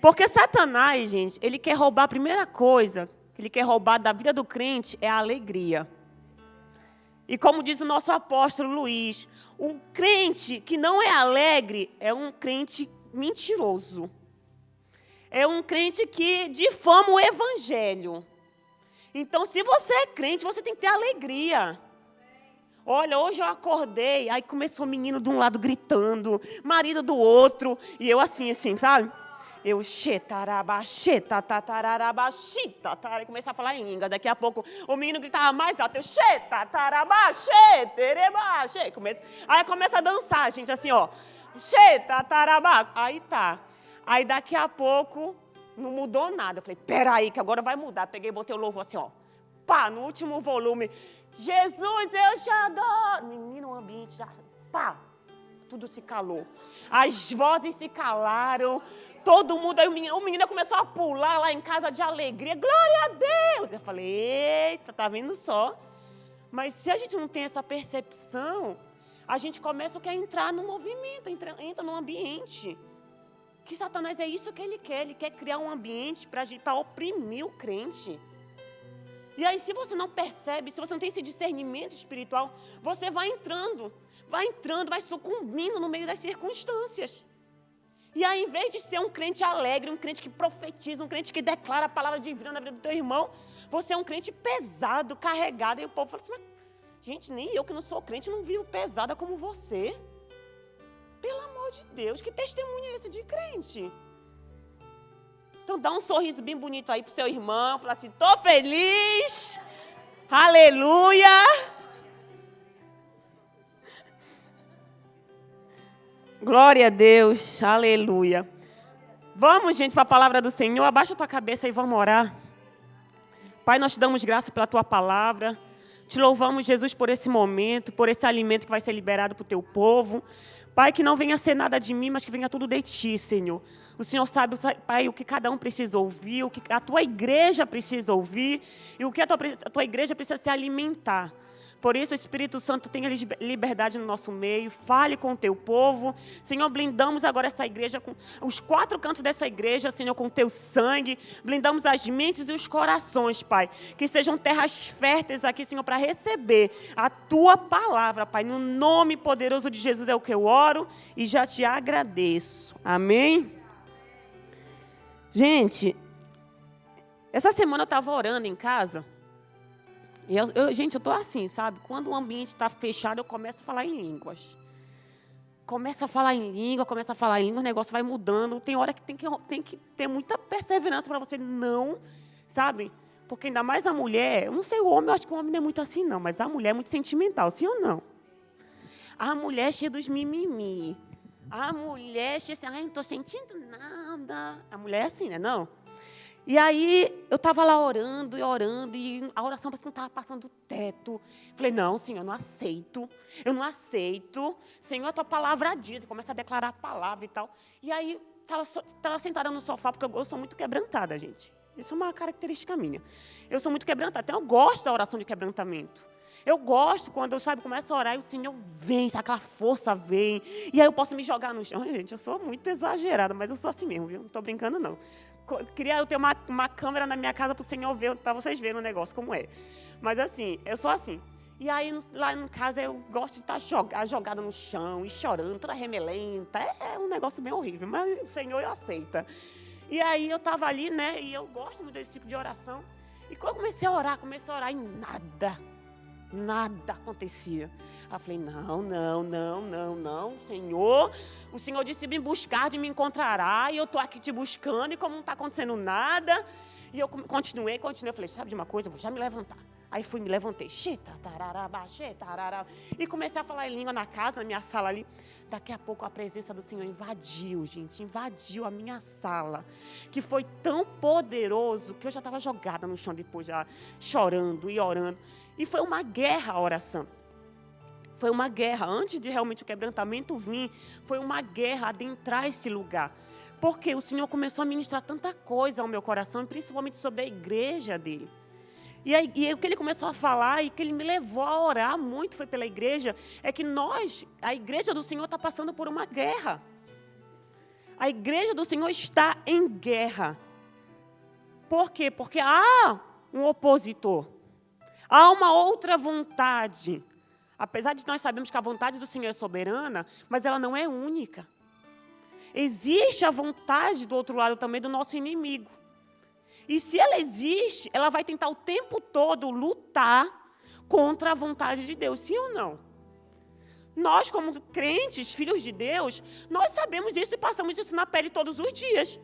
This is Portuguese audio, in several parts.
Porque Satanás, gente, ele quer roubar a primeira coisa, que ele quer roubar da vida do crente é a alegria. E como diz o nosso apóstolo Luiz, um crente que não é alegre é um crente mentiroso. É um crente que difama o evangelho. Então, se você é crente, você tem que ter alegria. Olha, hoje eu acordei, aí começou o menino de um lado gritando, marido do outro, e eu assim, sabe? Eu, e comecei a falar em língua. Daqui a pouco, o menino gritava mais alto, eu, aí começa a dançar, gente, assim, ó, aí tá. Aí daqui a pouco, não mudou nada. Eu falei, peraí, que agora vai mudar. Peguei e botei o louvor assim, ó, pá, no último volume. Jesus, eu te adoro. Menino, o ambiente já, pá, tudo se calou. As vozes se calaram. Todo mundo, aí o menino começou a pular lá em casa de alegria. Glória a Deus! Eu falei, eita, tá vendo só? Mas se a gente não tem essa percepção, a gente começa a entrar no movimento, entra no ambiente. Que Satanás é isso que ele quer criar um ambiente para oprimir o crente. E aí, se você não percebe, se você não tem esse discernimento espiritual, você vai entrando, vai sucumbindo no meio das circunstâncias. E aí, em vez de ser um crente alegre, um crente que profetiza, um crente que declara a palavra divina na vida do teu irmão, você é um crente pesado, carregado. E o povo fala assim, mas, gente, nem eu que não sou crente não vivo pesada como você. Pelo amor de Deus, que testemunho é esse de crente? Então dá um sorriso bem bonito aí pro seu irmão, fala assim, tô feliz, aleluia. Glória a Deus, aleluia. Vamos, gente, para a palavra do Senhor, abaixa a tua cabeça e vamos orar. Pai, nós te damos graça pela tua palavra, te louvamos, Jesus, por esse momento, por esse alimento que vai ser liberado para o teu povo. Pai, que não venha ser nada de mim, mas que venha tudo de ti, Senhor. O Senhor sabe, Pai, o que cada um precisa ouvir, o que a tua igreja precisa ouvir e o que a tua igreja precisa se alimentar. Por isso, Espírito Santo, tenha liberdade no nosso meio, fale com o teu povo. Senhor, blindamos agora essa igreja, com os 4 cantos dessa igreja, Senhor, com o teu sangue. Blindamos as mentes e os corações, Pai. Que sejam terras férteis aqui, Senhor, para receber a tua palavra, Pai. No nome poderoso de Jesus é o que eu oro e já te agradeço. Amém? Gente, essa semana eu estava orando em casa. Gente, eu estou assim, sabe? Quando o ambiente está fechado, eu começo a falar em línguas. Começa a falar em língua, o negócio vai mudando. Tem hora que tem que ter muita perseverança para você não, sabe? Porque ainda mais a mulher, eu não sei o homem, eu acho que o homem não é muito assim não, mas a mulher é muito sentimental, sim ou não? A mulher é cheia dos mimimi. A mulher é cheia assim, ai, não estou sentindo nada. A mulher é assim, né? Não? E aí, eu estava lá orando, e a oração parece que não estava passando do teto. Falei, não, Senhor, eu não aceito. Senhor, a tua palavra diz. Começa a declarar a palavra e tal. E aí, estava sentada no sofá, porque eu sou muito quebrantada, gente. Isso é uma característica minha. Eu sou muito quebrantada, até eu gosto da oração de quebrantamento. Eu gosto quando eu, começo a orar e o Senhor vem, aquela força vem. E aí eu posso me jogar no chão. Gente, eu sou muito exagerada, mas eu sou assim mesmo, viu? Não estou brincando, não. Queria eu ter uma câmera na minha casa para o Senhor ver, para vocês verem o negócio como é. Mas assim, eu sou assim. E aí, lá em casa, eu gosto de estar jogada no chão e chorando, toda remelenta. É um negócio bem horrível, mas o Senhor aceita. E aí, eu estava ali, né, e eu gosto muito desse tipo de oração. E quando eu comecei a orar e nada acontecia. Aí eu falei, não, Senhor... O Senhor disse, me buscar e me encontrará, e eu estou aqui te buscando, e como não está acontecendo nada, e eu continuei, eu falei, sabe de uma coisa, eu vou já me levantar. Aí me levantei, e comecei a falar em língua na casa, na minha sala ali. Daqui a pouco a presença do Senhor invadiu a minha sala, que foi tão poderoso, que eu já estava jogada no chão depois, já chorando e orando, e foi uma guerra a oração. Foi uma guerra, antes de realmente o quebrantamento vir, foi uma guerra adentrar esse lugar. Porque o Senhor começou a ministrar tanta coisa ao meu coração, principalmente sobre a igreja dele. E o que ele começou a falar, e que ele me levou a orar muito, foi pela igreja, é que a igreja do Senhor está passando por uma guerra. A igreja do Senhor está em guerra. Por quê? Porque há um opositor. Há uma outra vontade. Apesar de nós sabermos que a vontade do Senhor é soberana, mas ela não é única. Existe a vontade do outro lado também do nosso inimigo. E se ela existe, ela vai tentar o tempo todo lutar contra a vontade de Deus, sim ou não? Nós, como crentes, filhos de Deus, nós sabemos isso e passamos isso na pele todos os dias.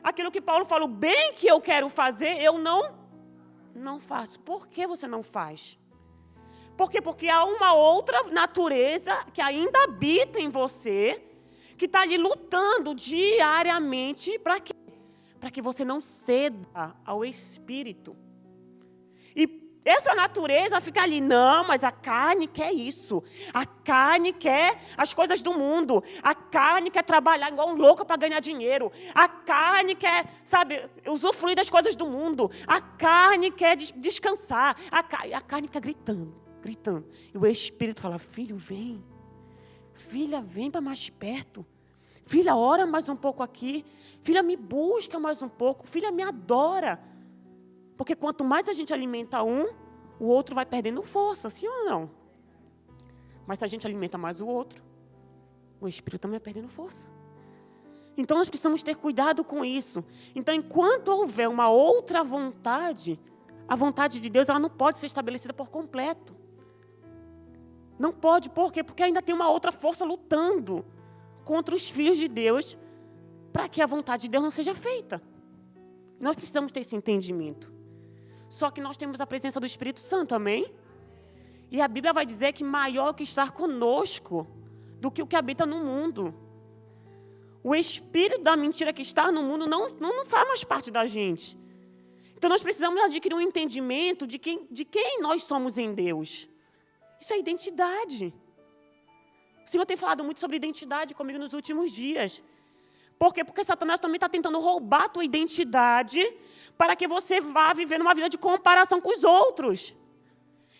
Aquilo que Paulo falou, bem que eu quero fazer, eu não faço. Por que você não faz? Por quê? Porque há uma outra natureza que ainda habita em você, que está ali lutando diariamente para quê? Para que você não ceda ao Espírito. E essa natureza fica ali, não, mas a carne quer isso. A carne quer as coisas do mundo. A carne quer trabalhar igual um louco para ganhar dinheiro. A carne quer, sabe, usufruir das coisas do mundo. A carne quer descansar. A carne fica gritando. E o Espírito fala, filho, vem. Filha, vem para mais perto. Filha, ora mais um pouco aqui. Filha, me busca mais um pouco. Filha, me adora. Porque quanto mais a gente alimenta um, o outro vai perdendo força, sim ou não? Mas se a gente alimenta mais o outro, o Espírito também vai perdendo força. Então nós precisamos ter cuidado com isso. Então, enquanto houver uma outra vontade, a vontade de Deus ela não pode ser estabelecida por completo. Não pode, por quê? Porque ainda tem uma outra força lutando contra os filhos de Deus para que a vontade de Deus não seja feita. Nós precisamos ter esse entendimento. Só que nós temos a presença do Espírito Santo, amém? E a Bíblia vai dizer que maior é o que está conosco do que o que habita no mundo. O espírito da mentira que está no mundo não faz mais parte da gente. Então nós precisamos adquirir um entendimento de quem nós somos em Deus. Isso é identidade. O Senhor tem falado muito sobre identidade comigo nos últimos dias. Por quê? Porque Satanás também está tentando roubar a tua identidade para que você vá vivendo uma vida de comparação com os outros.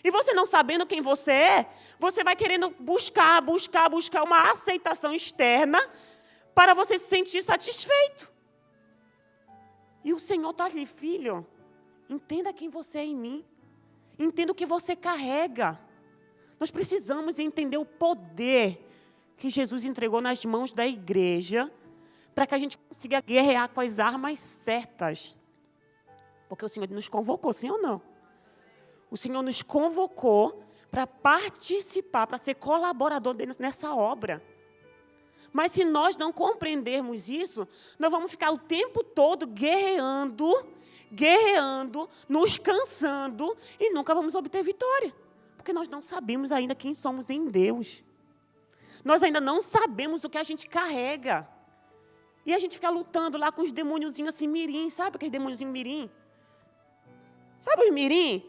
E você não sabendo quem você é, você vai querendo buscar uma aceitação externa para você se sentir satisfeito. E o Senhor está ali, filho, entenda quem você é em mim. Entenda o que você carrega. Nós precisamos entender o poder que Jesus entregou nas mãos da igreja para que a gente consiga guerrear com as armas certas. Porque o Senhor nos convocou, sim ou não? O Senhor nos convocou para participar, para ser colaborador dele nessa obra. Mas se nós não compreendermos isso, nós vamos ficar o tempo todo guerreando, nos cansando e nunca vamos obter vitória. Porque nós não sabemos ainda quem somos em Deus. Nós ainda não sabemos o que a gente carrega. E a gente fica lutando lá com os demôniozinhos assim, mirim, sabe aqueles demôniozinhos mirim? Sabe os mirim?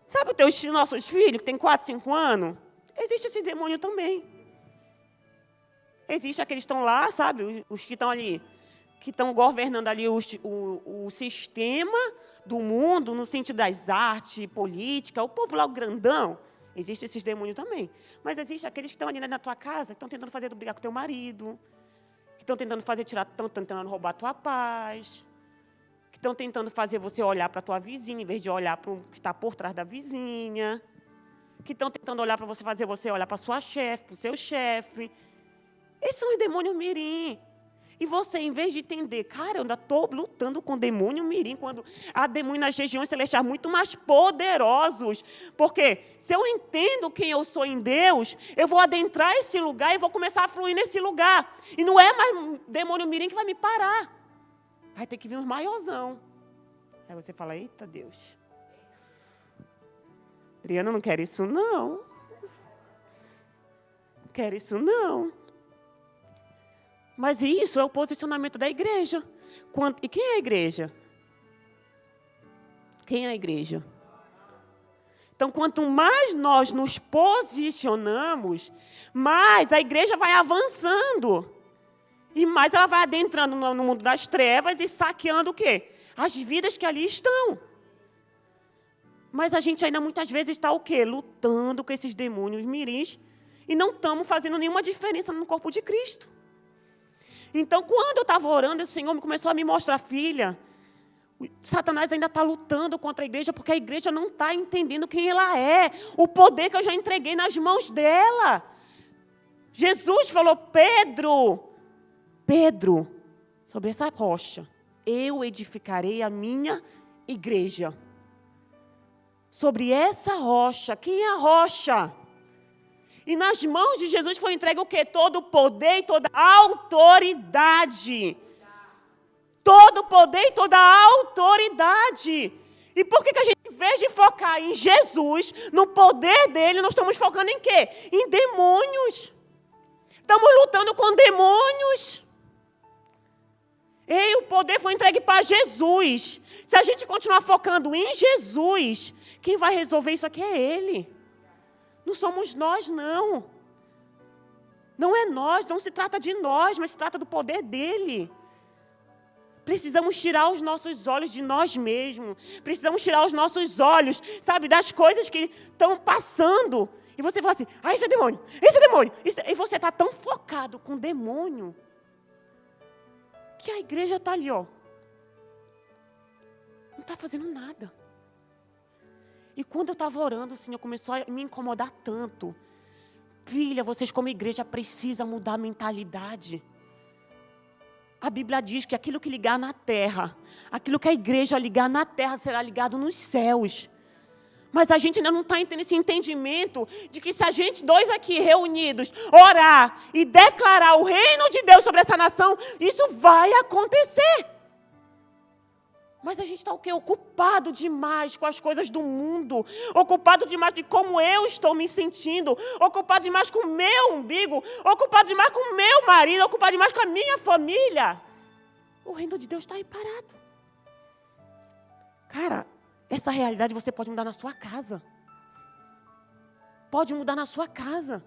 Sabe os nossos filhos que têm 4, 5 anos? Existe esse demônio também. Existe aqueles que estão lá, sabe? Os que estão ali, que estão governando ali o sistema do mundo, no sentido das artes, política, o povo lá, o grandão. Existem esses demônios também. Mas existe aqueles que estão ali na tua casa, que estão tentando fazer brigar com teu marido, que estão tentando estão tentando roubar a tua paz, que estão tentando fazer você olhar para a tua vizinha, em vez de olhar para o que está por trás da vizinha, que estão tentando olhar para você, fazer você olhar para a sua chefe, para o seu chefe. Esses são os demônios mirim. E você, em vez de entender, cara, eu ainda estou lutando com demônio mirim, quando há demônios nas regiões celestiais muito mais poderosos. Porque se eu entendo quem eu sou em Deus, eu vou adentrar esse lugar e vou começar a fluir nesse lugar. E não é mais demônio mirim que vai me parar. Vai ter que vir um maiorzão. Aí você fala, eita Deus. Adriana, não quero isso não. Não quero isso não. Mas isso é o posicionamento da igreja. E quem é a igreja? Quem é a igreja? Então, quanto mais nós nos posicionamos, mais a igreja vai avançando. E mais ela vai adentrando no mundo das trevas e saqueando o quê? As vidas que ali estão. Mas a gente ainda muitas vezes está o quê? Lutando com esses demônios mirins e não estamos fazendo nenhuma diferença no corpo de Cristo. Então, quando eu estava orando, o Senhor começou a me mostrar, filha, Satanás ainda está lutando contra a igreja, porque a igreja não está entendendo quem ela é, o poder que eu já entreguei nas mãos dela. Jesus falou, Pedro, sobre essa rocha, eu edificarei a minha igreja. Sobre essa rocha, quem é a rocha? E nas mãos de Jesus foi entregue o quê? Todo o poder e toda a autoridade. Todo o poder e toda a autoridade. E por que a gente, em vez de focar em Jesus, no poder dele, nós estamos focando em quê? Em demônios. Estamos lutando com demônios. O poder foi entregue para Jesus. Se a gente continuar focando em Jesus, quem vai resolver isso aqui é Ele. Não somos nós, não. Não é nós, não se trata de nós, mas se trata do poder dEle. Precisamos tirar os nossos olhos de nós mesmos. Precisamos tirar os nossos olhos, sabe, das coisas que estão passando. E você fala assim, esse é demônio, esse é demônio. E você está tão focado com o demônio, que a igreja está ali, ó. Não está fazendo nada. E quando eu estava orando, o Senhor começou a me incomodar tanto. Filha, vocês como igreja precisam mudar a mentalidade. A Bíblia diz que aquilo que ligar na terra, aquilo que a igreja ligar na terra será ligado nos céus. Mas a gente ainda não está tendo esse entendimento de que se a gente, dois aqui reunidos, orar e declarar o reino de Deus sobre essa nação, isso vai acontecer. Mas a gente está o quê? Ocupado demais com as coisas do mundo, ocupado demais de como eu estou me sentindo, ocupado demais com o meu umbigo, ocupado demais com o meu marido, ocupado demais com a minha família. O reino de Deus está aí parado. Cara, essa realidade você pode mudar na sua casa. Pode mudar na sua casa.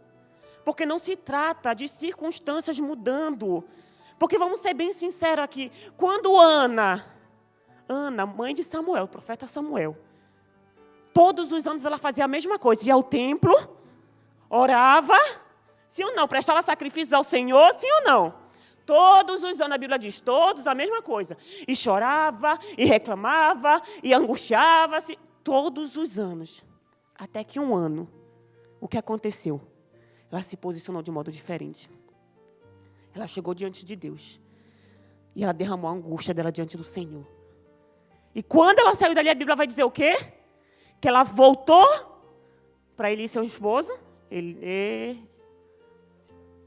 Porque não se trata de circunstâncias mudando. Porque vamos ser bem sinceros aqui. Quando Ana, mãe de Samuel, o profeta Samuel, todos os anos ela fazia a mesma coisa. Ia ao templo, orava, sim ou não? Prestava sacrifícios ao Senhor, sim ou não? Todos os anos, a Bíblia diz, todos a mesma coisa. E chorava, e reclamava, e angustiava-se. Todos os anos. Até que um ano, o que aconteceu? Ela se posicionou de modo diferente. Ela chegou diante de Deus. E ela derramou a angústia dela diante do Senhor. E quando ela saiu dali, a Bíblia vai dizer o quê? Que ela voltou para Eli, seu esposo.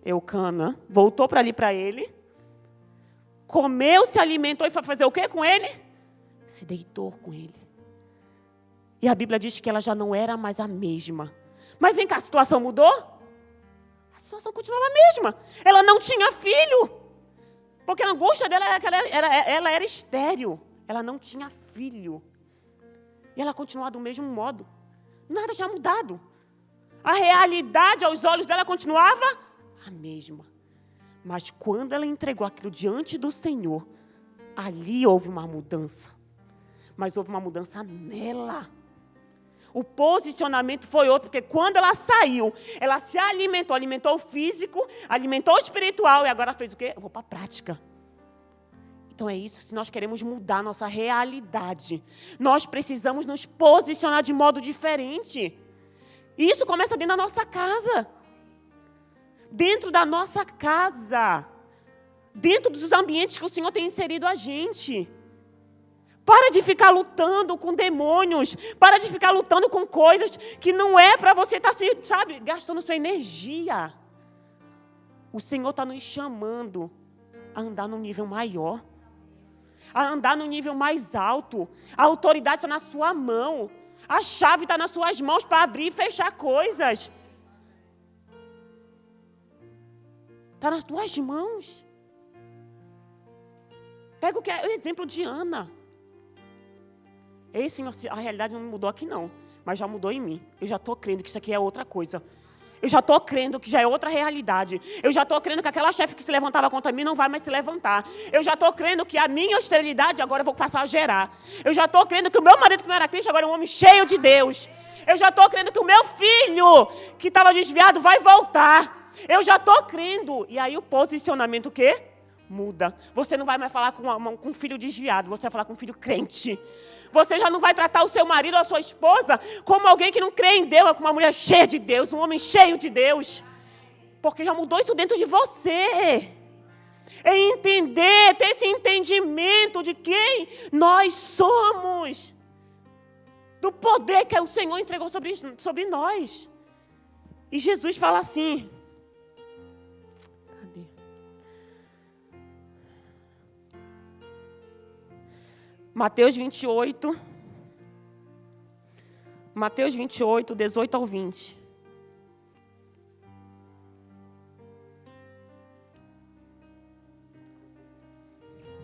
Eucana, voltou para ali para ele, comeu, se alimentou e foi fazer o quê com ele? Se deitou com ele. E a Bíblia diz que ela já não era mais a mesma. Mas vem cá, a situação mudou? A situação continuava a mesma. Ela não tinha filho, porque a angústia dela era que ela era estéril. Ela não tinha filho. E ela continuava do mesmo modo. Nada tinha mudado. A realidade aos olhos dela continuava a mesma. Mas quando ela entregou aquilo diante do Senhor, ali houve uma mudança. Mas houve uma mudança nela. O posicionamento foi outro, porque quando ela saiu, ela se alimentou o físico, alimentou o espiritual, e agora fez o quê? Eu vou para a prática. Então é isso, se nós queremos mudar nossa realidade, nós precisamos nos posicionar de modo diferente. E isso começa dentro da nossa casa. Dentro da nossa casa. Dentro dos ambientes que o Senhor tem inserido a gente. Para de ficar lutando com demônios. Para de ficar lutando com coisas que não é para você estar, gastando sua energia. O Senhor está nos chamando a andar num nível maior. A andar num nível mais alto. A autoridade está na sua mão. A chave está nas suas mãos para abrir e fechar coisas. Está nas tuas mãos. Pega o exemplo de Ana. Ei, Senhor, a realidade não mudou aqui não, mas já mudou em mim. Eu já estou crendo que isso aqui é outra coisa. Eu já estou crendo que já é outra realidade. Eu já estou crendo que aquela chefe que se levantava contra mim não vai mais se levantar. Eu já estou crendo que a minha esterilidade agora eu vou passar a gerar. Eu já estou crendo que o meu marido que não era crente agora é um homem cheio de Deus. Eu já estou crendo que o meu filho que estava desviado vai voltar. Eu já estou crendo. E aí o posicionamento o quê? muda. Você não vai mais falar com um filho desviado, você vai falar com um filho crente. Você já não vai tratar o seu marido ou a sua esposa como alguém que não crê em Deus, como uma mulher cheia de Deus, um homem cheio de Deus. Porque já mudou isso dentro de você. É entender, ter esse entendimento de quem nós somos. Do poder que o Senhor entregou sobre nós. E Jesus fala assim. Cadê? Mateus 28. Mateus 28, 18 ao 20.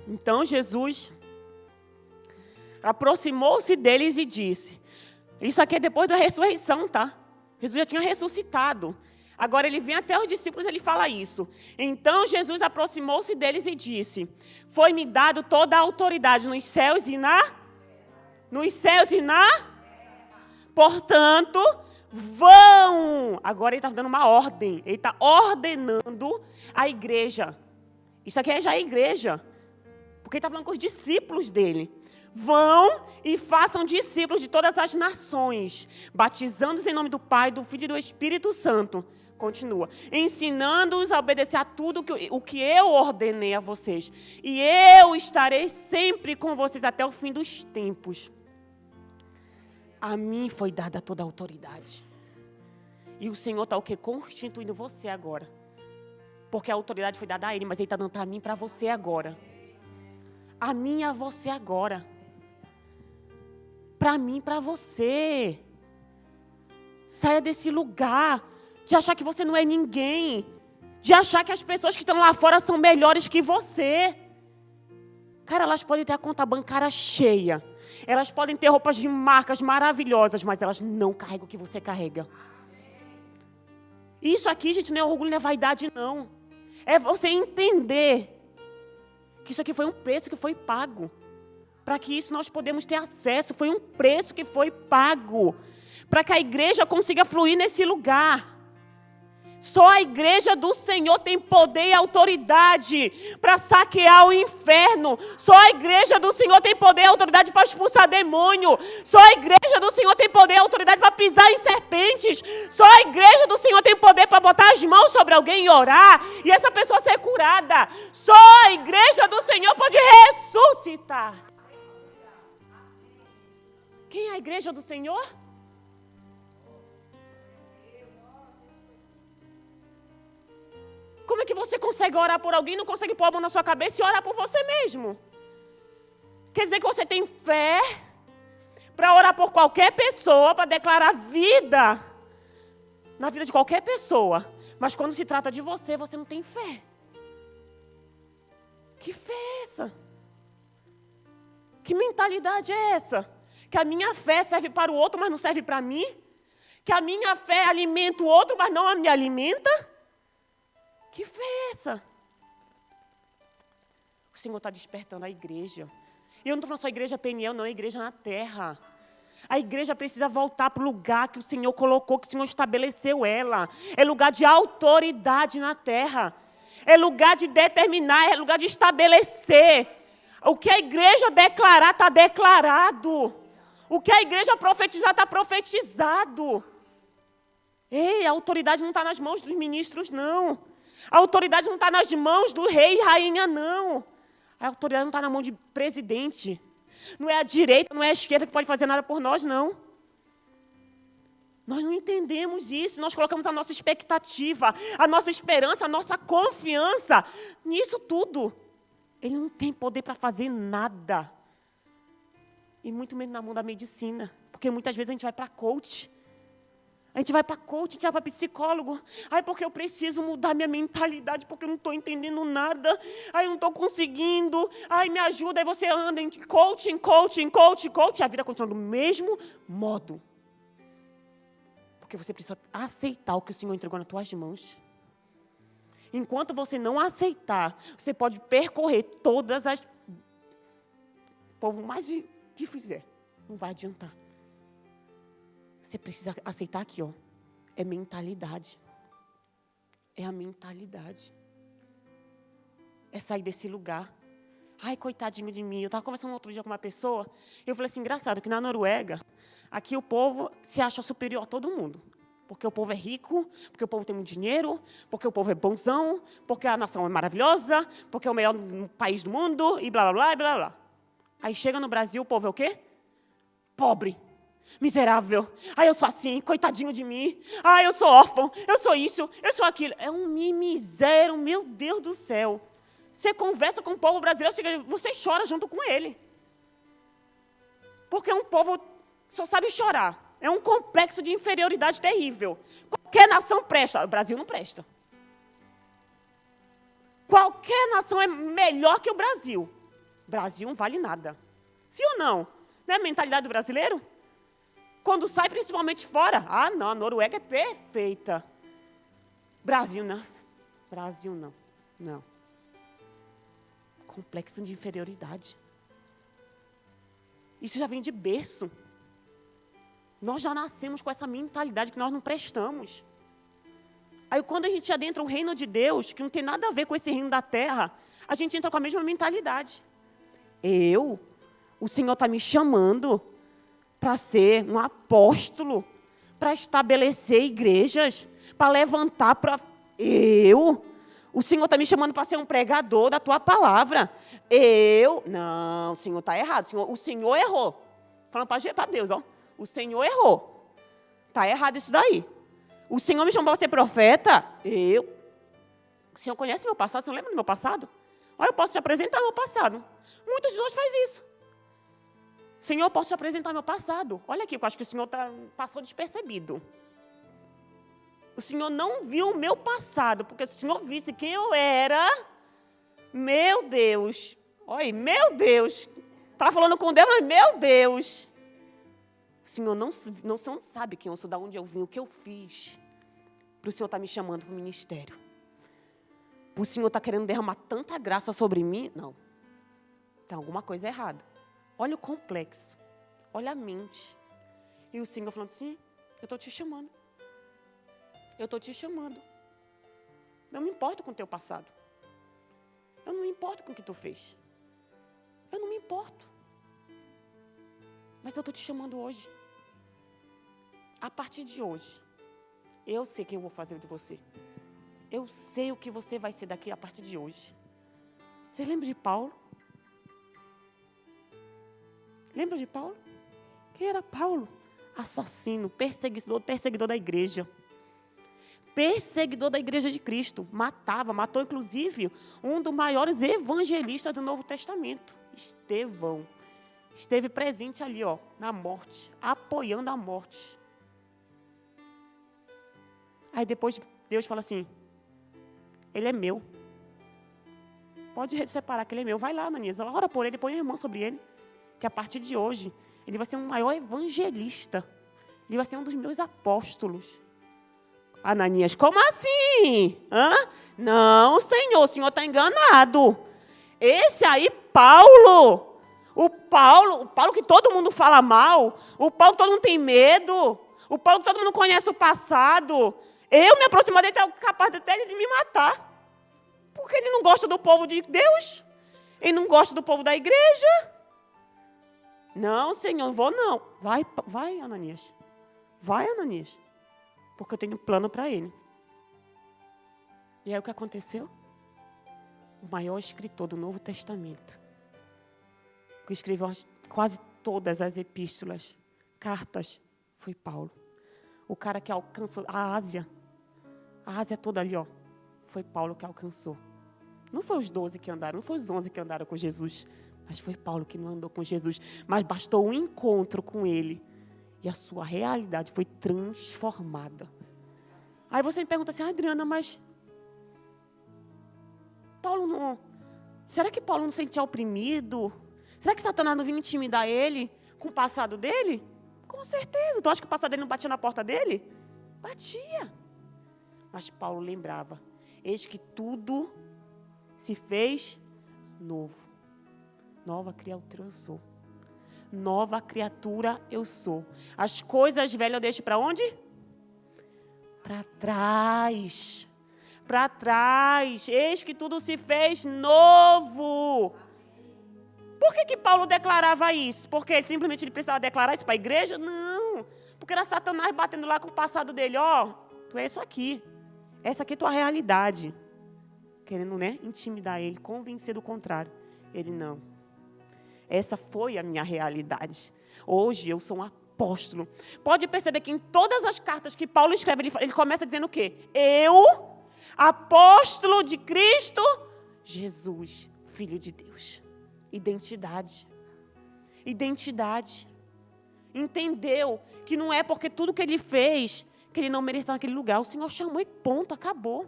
Então Jesus aproximou-se deles e disse, isso aqui é depois da ressurreição, tá? Jesus já tinha ressuscitado. Agora ele vem até os discípulos e ele fala isso. Então Jesus aproximou-se deles e disse, foi-me dado toda a autoridade nos céus e na... Portanto, vão. Agora ele está dando uma ordem. Ele está ordenando a igreja. Isso aqui é já a igreja. Porque ele está falando com os discípulos dele. Vão e façam discípulos de todas as nações, batizando-os em nome do Pai, do Filho e do Espírito Santo. Continua. Ensinando-os a obedecer a tudo o que eu ordenei a vocês. E eu estarei sempre com vocês até o fim dos tempos. A mim foi dada toda a autoridade. E o Senhor está o quê? Constituindo você agora. Porque a autoridade foi dada a Ele, mas Ele está dando para mim e para você agora. A mim e a você agora. Para mim e para você. Saia desse lugar de achar que você não é ninguém. De achar que as pessoas que estão lá fora são melhores que você. Cara, elas podem ter a conta bancária cheia. Elas podem ter roupas de marcas maravilhosas, mas elas não carregam o que você carrega. Isso aqui, gente, não é orgulho, não é vaidade, não. É você entender que isso aqui foi um preço que foi pago. Para que isso nós podemos ter acesso. Foi um preço que foi pago. Para que a igreja consiga fluir nesse lugar. Só a igreja do Senhor tem poder e autoridade para saquear o inferno. Só a igreja do Senhor tem poder e autoridade para expulsar demônio. Só a igreja do Senhor tem poder e autoridade para pisar em serpentes. Só a igreja do Senhor tem poder para botar as mãos sobre alguém e orar. E essa pessoa ser curada. Só a igreja do Senhor pode ressuscitar. Quem é a igreja do Senhor? Como é que você consegue orar por alguém e não consegue pôr a mão na sua cabeça e orar por você mesmo? Quer dizer que você tem fé para orar por qualquer pessoa, para declarar vida na vida de qualquer pessoa. Mas quando se trata de você, você não tem fé. Que fé é essa? Que mentalidade é essa? Que a minha fé serve para o outro, mas não serve para mim? Que a minha fé alimenta o outro, mas não me alimenta? Que fé é essa? O Senhor está despertando a igreja. E eu não estou falando só igreja Peniel, não, é igreja na terra. A igreja precisa voltar para o lugar que o Senhor colocou, que o Senhor estabeleceu ela. É lugar de autoridade na terra. É lugar de determinar, é lugar de estabelecer. O que a igreja declarar, está declarado. O que a igreja profetizar, está profetizado. Ei, a autoridade não está nas mãos dos ministros, não. A autoridade não está nas mãos do rei e rainha, não. A autoridade não está na mão de presidente. Não é a direita, não é a esquerda que pode fazer nada por nós, não. Nós não entendemos isso. Nós colocamos a nossa expectativa, a nossa esperança, a nossa confiança nisso tudo. Ele não tem poder para fazer nada. E muito menos na mão da medicina. Porque muitas vezes a gente vai para coach. A gente vai para coach, a gente vai para psicólogo. Ai, porque eu preciso mudar minha mentalidade, porque eu não estou entendendo nada. Ai, eu não estou conseguindo. Ai, me ajuda. Aí você anda em coaching. E a vida continua do mesmo modo. Porque você precisa aceitar o que o Senhor entregou nas tuas mãos. Enquanto você não aceitar, você pode percorrer todas as... povo mais que fizer. Não vai adiantar. Você precisa aceitar aqui, ó. É mentalidade. É a mentalidade. é sair desse lugar. Ai, coitadinho de mim. Eu estava conversando outro dia com uma pessoa, e eu falei assim, engraçado, que na Noruega, aqui o povo se acha superior a todo mundo. Porque o povo é rico, porque o povo tem muito dinheiro, porque o povo é bonzão, porque a nação é maravilhosa, porque é o melhor país do mundo, e blá, blá, blá, e blá, blá. Aí chega no Brasil, o povo é o quê? Pobre, miserável. Ai, eu sou assim, coitadinho de mim. Ai, eu sou órfão, eu sou isso, eu sou aquilo. É um mimisério, meu Deus do céu. Você conversa com o povo brasileiro, você chora junto com ele. Porque um povo só sabe chorar. É um complexo de inferioridade terrível. Qualquer nação presta. O Brasil não presta. Qualquer nação é melhor que o Brasil. O Brasil não vale nada. Sim ou não? Não é a mentalidade do brasileiro? Quando sai, principalmente fora. Ah, não, a Noruega é perfeita. Brasil não. Brasil não. Não. Complexo de inferioridade. Isso já vem de berço. Nós já nascemos com essa mentalidade que nós não prestamos. Aí quando a gente adentra o reino de Deus, que não tem nada a ver com esse reino da terra, a gente entra com a mesma mentalidade. O Senhor está me chamando para ser um apóstolo, para estabelecer igrejas, para levantar, o Senhor está me chamando para ser um pregador da tua palavra. Não, o Senhor está errado. O Senhor errou. Falando para Deus, ó. O Senhor errou. Está errado isso daí. O Senhor me chamou para ser profeta. O Senhor conhece meu passado? Você não lembra do meu passado? Olha, eu posso te apresentar meu passado. Muitos de nós faz isso. Senhor, eu posso te apresentar meu passado. Olha aqui, eu acho que o Senhor passou despercebido. O Senhor não viu o meu passado, porque se o Senhor visse quem eu era, meu Deus. Olha, meu Deus. Estava falando com Deus, mas meu Deus. O Senhor não sabe quem eu sou, de onde eu vim, o que eu fiz. Para o Senhor estar me chamando para o ministério. O Senhor está querendo derramar tanta graça sobre mim? Não. Tem alguma coisa errada. Olha o complexo. Olha a mente. E o Senhor falando assim, eu estou te chamando. Eu estou te chamando. Não me importo com o teu passado. Eu não me importo com o que tu fez. Eu não me importo. Mas eu estou te chamando hoje. A partir de hoje, eu sei quem eu vou fazer de você. Eu sei o que você vai ser daqui a partir de hoje. Vocês lembram de Paulo? Lembra de Paulo? Quem era Paulo? Assassino, perseguidor da igreja. Perseguidor da igreja de Cristo. Matou inclusive um dos maiores evangelistas do Novo Testamento, Estevão. Esteve presente ali, ó, na morte, apoiando a morte. Aí depois Deus fala assim, ele é meu. Pode separar que ele é meu. Vai lá, Ananias, ora por ele, põe a irmã sobre ele. Que a partir de hoje, ele vai ser um maior evangelista. Ele vai ser um dos meus apóstolos. Ananias, como assim? Não, Senhor, o Senhor está enganado. Esse aí, Paulo, o Paulo que todo mundo fala mal, o Paulo que todo mundo tem medo, o Paulo que todo mundo conhece o passado, eu me aproximar dele, é capaz até de me matar. Porque ele não gosta do povo de Deus, ele não gosta do povo da igreja. Não, Senhor, não vou não. Vai, Ananias. Vai, Ananias. Porque eu tenho um plano para ele. E aí o que aconteceu? O maior escritor do Novo Testamento, que escreveu quase todas as epístolas, cartas, foi Paulo. O cara que alcançou a Ásia toda ali, ó, foi Paulo que alcançou. Não foi os 12 que andaram, não foi os 11 que andaram com Jesus, mas foi Paulo que não andou com Jesus. Mas bastou um encontro com ele e a sua realidade foi transformada. Aí você me pergunta assim, Adriana, mas Paulo não... Será que Paulo não se sentia oprimido? Será que Satanás não vinha intimidar ele com o passado dele? Com certeza. Tu acha que o passado dele não batia na porta dele? Batia. Mas Paulo lembrava, eis que tudo se fez novo. Nova criatura eu sou. Nova criatura eu sou. As coisas velhas eu deixo para onde? Para trás. para trás. Eis que tudo se fez novo. Por que Paulo declarava isso? Porque ele precisava declarar isso para a igreja? Não. Porque era Satanás batendo lá com o passado dele. Tu é isso aqui. Essa aqui é tua realidade. Querendo, intimidar ele, convencer do contrário. Ele não. Essa foi a minha realidade. Hoje eu sou um apóstolo. Pode perceber que em todas as cartas que Paulo escreve, ele começa dizendo o quê? Eu, apóstolo de Cristo Jesus, Filho de Deus. Identidade. Identidade. Entendeu que não é porque tudo que ele fez que ele não merece estar naquele lugar. O Senhor chamou e ponto, acabou.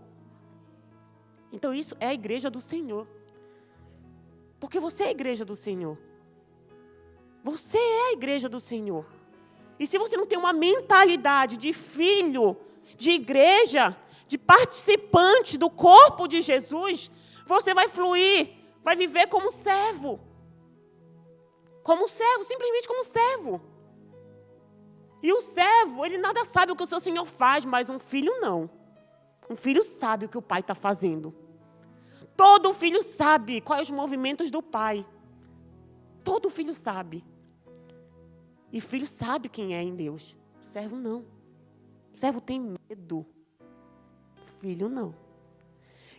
Então isso é a igreja do Senhor. Porque você é a igreja do Senhor. Você é a igreja do Senhor. E se você não tem uma mentalidade de filho, de igreja, de participante do corpo de Jesus, você vai fluir, vai viver como servo. Como servo, simplesmente como servo. E o servo, ele nada sabe o que o seu Senhor faz, mas um filho não. Um filho sabe o que o pai está fazendo. Todo filho sabe quais os movimentos do pai. Todo filho sabe. E filho sabe quem é em Deus. Servo não. Servo tem medo. Filho não.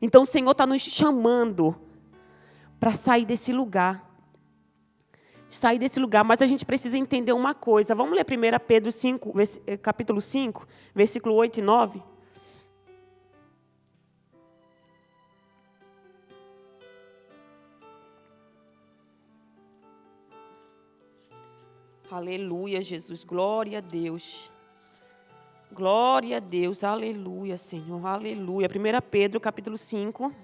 Então o Senhor está nos chamando para sair desse lugar. Sair desse lugar, mas a gente precisa entender uma coisa. Vamos ler 1 Pedro 5, capítulo 5, versículo 8 e 9. Aleluia, Jesus, glória a Deus. Glória a Deus, aleluia, Senhor, aleluia. 1 Pedro, capítulo 5,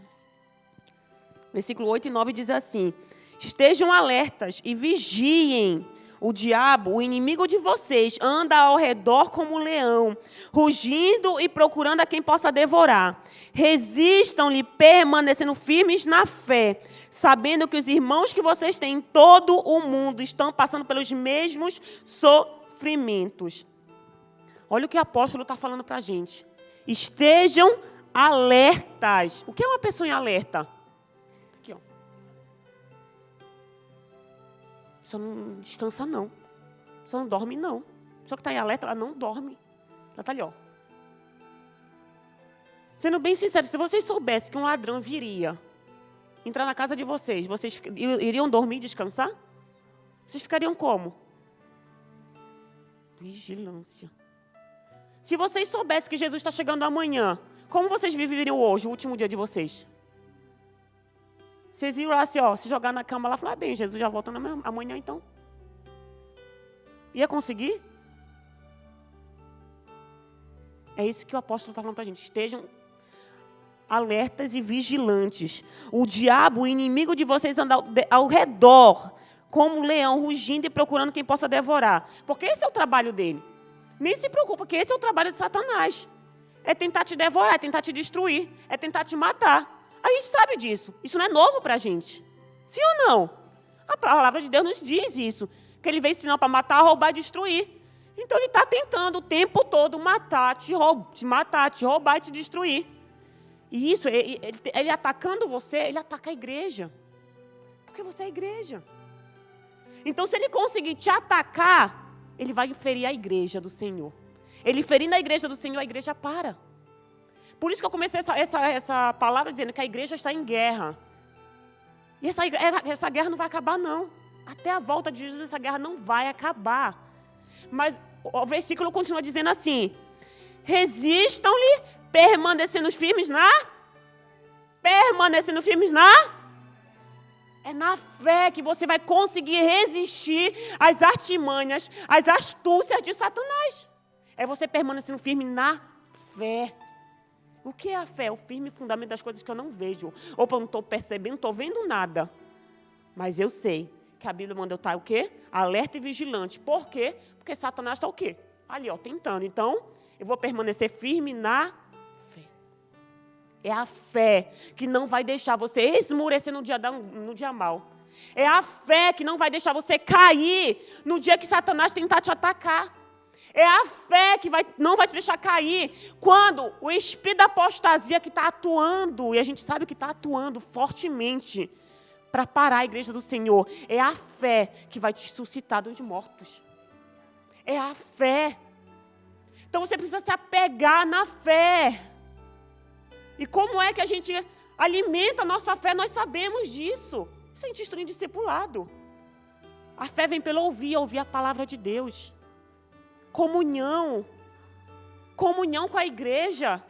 versículo 8 e 9 diz assim: estejam alertas e vigiem. O diabo, o inimigo de vocês, anda ao redor como um leão, rugindo e procurando a quem possa devorar. Resistam-lhe, permanecendo firmes na fé, sabendo que os irmãos que vocês têm em todo o mundo estão passando pelos mesmos sofrimentos. Olha o que o apóstolo está falando para a gente. Estejam alertas. O que é uma pessoa em alerta? Aqui, ó. Você não descansa, não. Você não dorme, não. A pessoa que está em alerta, ela não dorme. Ela está ali, ó. Sendo bem sincero, se vocês soubessem que um ladrão viria entrar na casa de vocês iriam dormir e descansar? Vocês ficariam como? Vigilância. Se vocês soubessem que Jesus está chegando amanhã, como vocês viveriam hoje, o último dia de vocês? Vocês iam lá assim, se jogar na cama lá e falar, bem, Jesus já volta amanhã então. Ia conseguir? É isso que o apóstolo está falando para a gente. Estejam alertas e vigilantes. O diabo, o inimigo de vocês, anda ao redor, como um leão, rugindo e procurando quem possa devorar. Porque esse é o trabalho dele. Nem se preocupa, porque esse é o trabalho de Satanás. É tentar te devorar, é tentar te destruir, é tentar te matar. A gente sabe disso. Isso não é novo para a gente. Sim ou não? A palavra de Deus nos diz isso. Que ele veio ensinar para matar, roubar e destruir. Então ele está tentando o tempo todo matar, te roubar e te destruir. E isso, ele atacando você, ele ataca a igreja. Porque você é a igreja. Então se ele conseguir te atacar, ele vai ferir a igreja do Senhor. Ele ferindo a igreja do Senhor, a igreja para. Por isso que eu comecei essa palavra dizendo que a igreja está em guerra. E essa guerra não vai acabar, não. Até a volta de Jesus, essa guerra não vai acabar. Mas o versículo continua dizendo assim: resistam-lhe, permanecendo firmes na... É na fé que você vai conseguir resistir às artimanhas, às astúcias de Satanás. É você permanecendo firme na fé. O que é a fé? O firme fundamento das coisas que eu não vejo. Ou eu não estou percebendo, não estou vendo nada. Mas eu sei que a Bíblia manda eu estar o quê? Alerta e vigilante. Por quê? Porque Satanás está o quê? Ali, ó, tentando. Então, eu vou permanecer firme na fé. É a fé que não vai deixar você esmurecer no dia mal. É a fé que não vai deixar você cair no dia que Satanás tentar te atacar. É a fé que não vai te deixar cair. Quando o espírito da apostasia que está atuando, e a gente sabe que está atuando fortemente para parar a igreja do Senhor, é a fé que vai te suscitar dos mortos. É a fé. Então você precisa se apegar na fé. E como é que a gente alimenta a nossa fé? Nós sabemos disso. Isso a gente instrui em discipulado. A fé vem pelo ouvir a palavra de Deus. Comunhão com a igreja.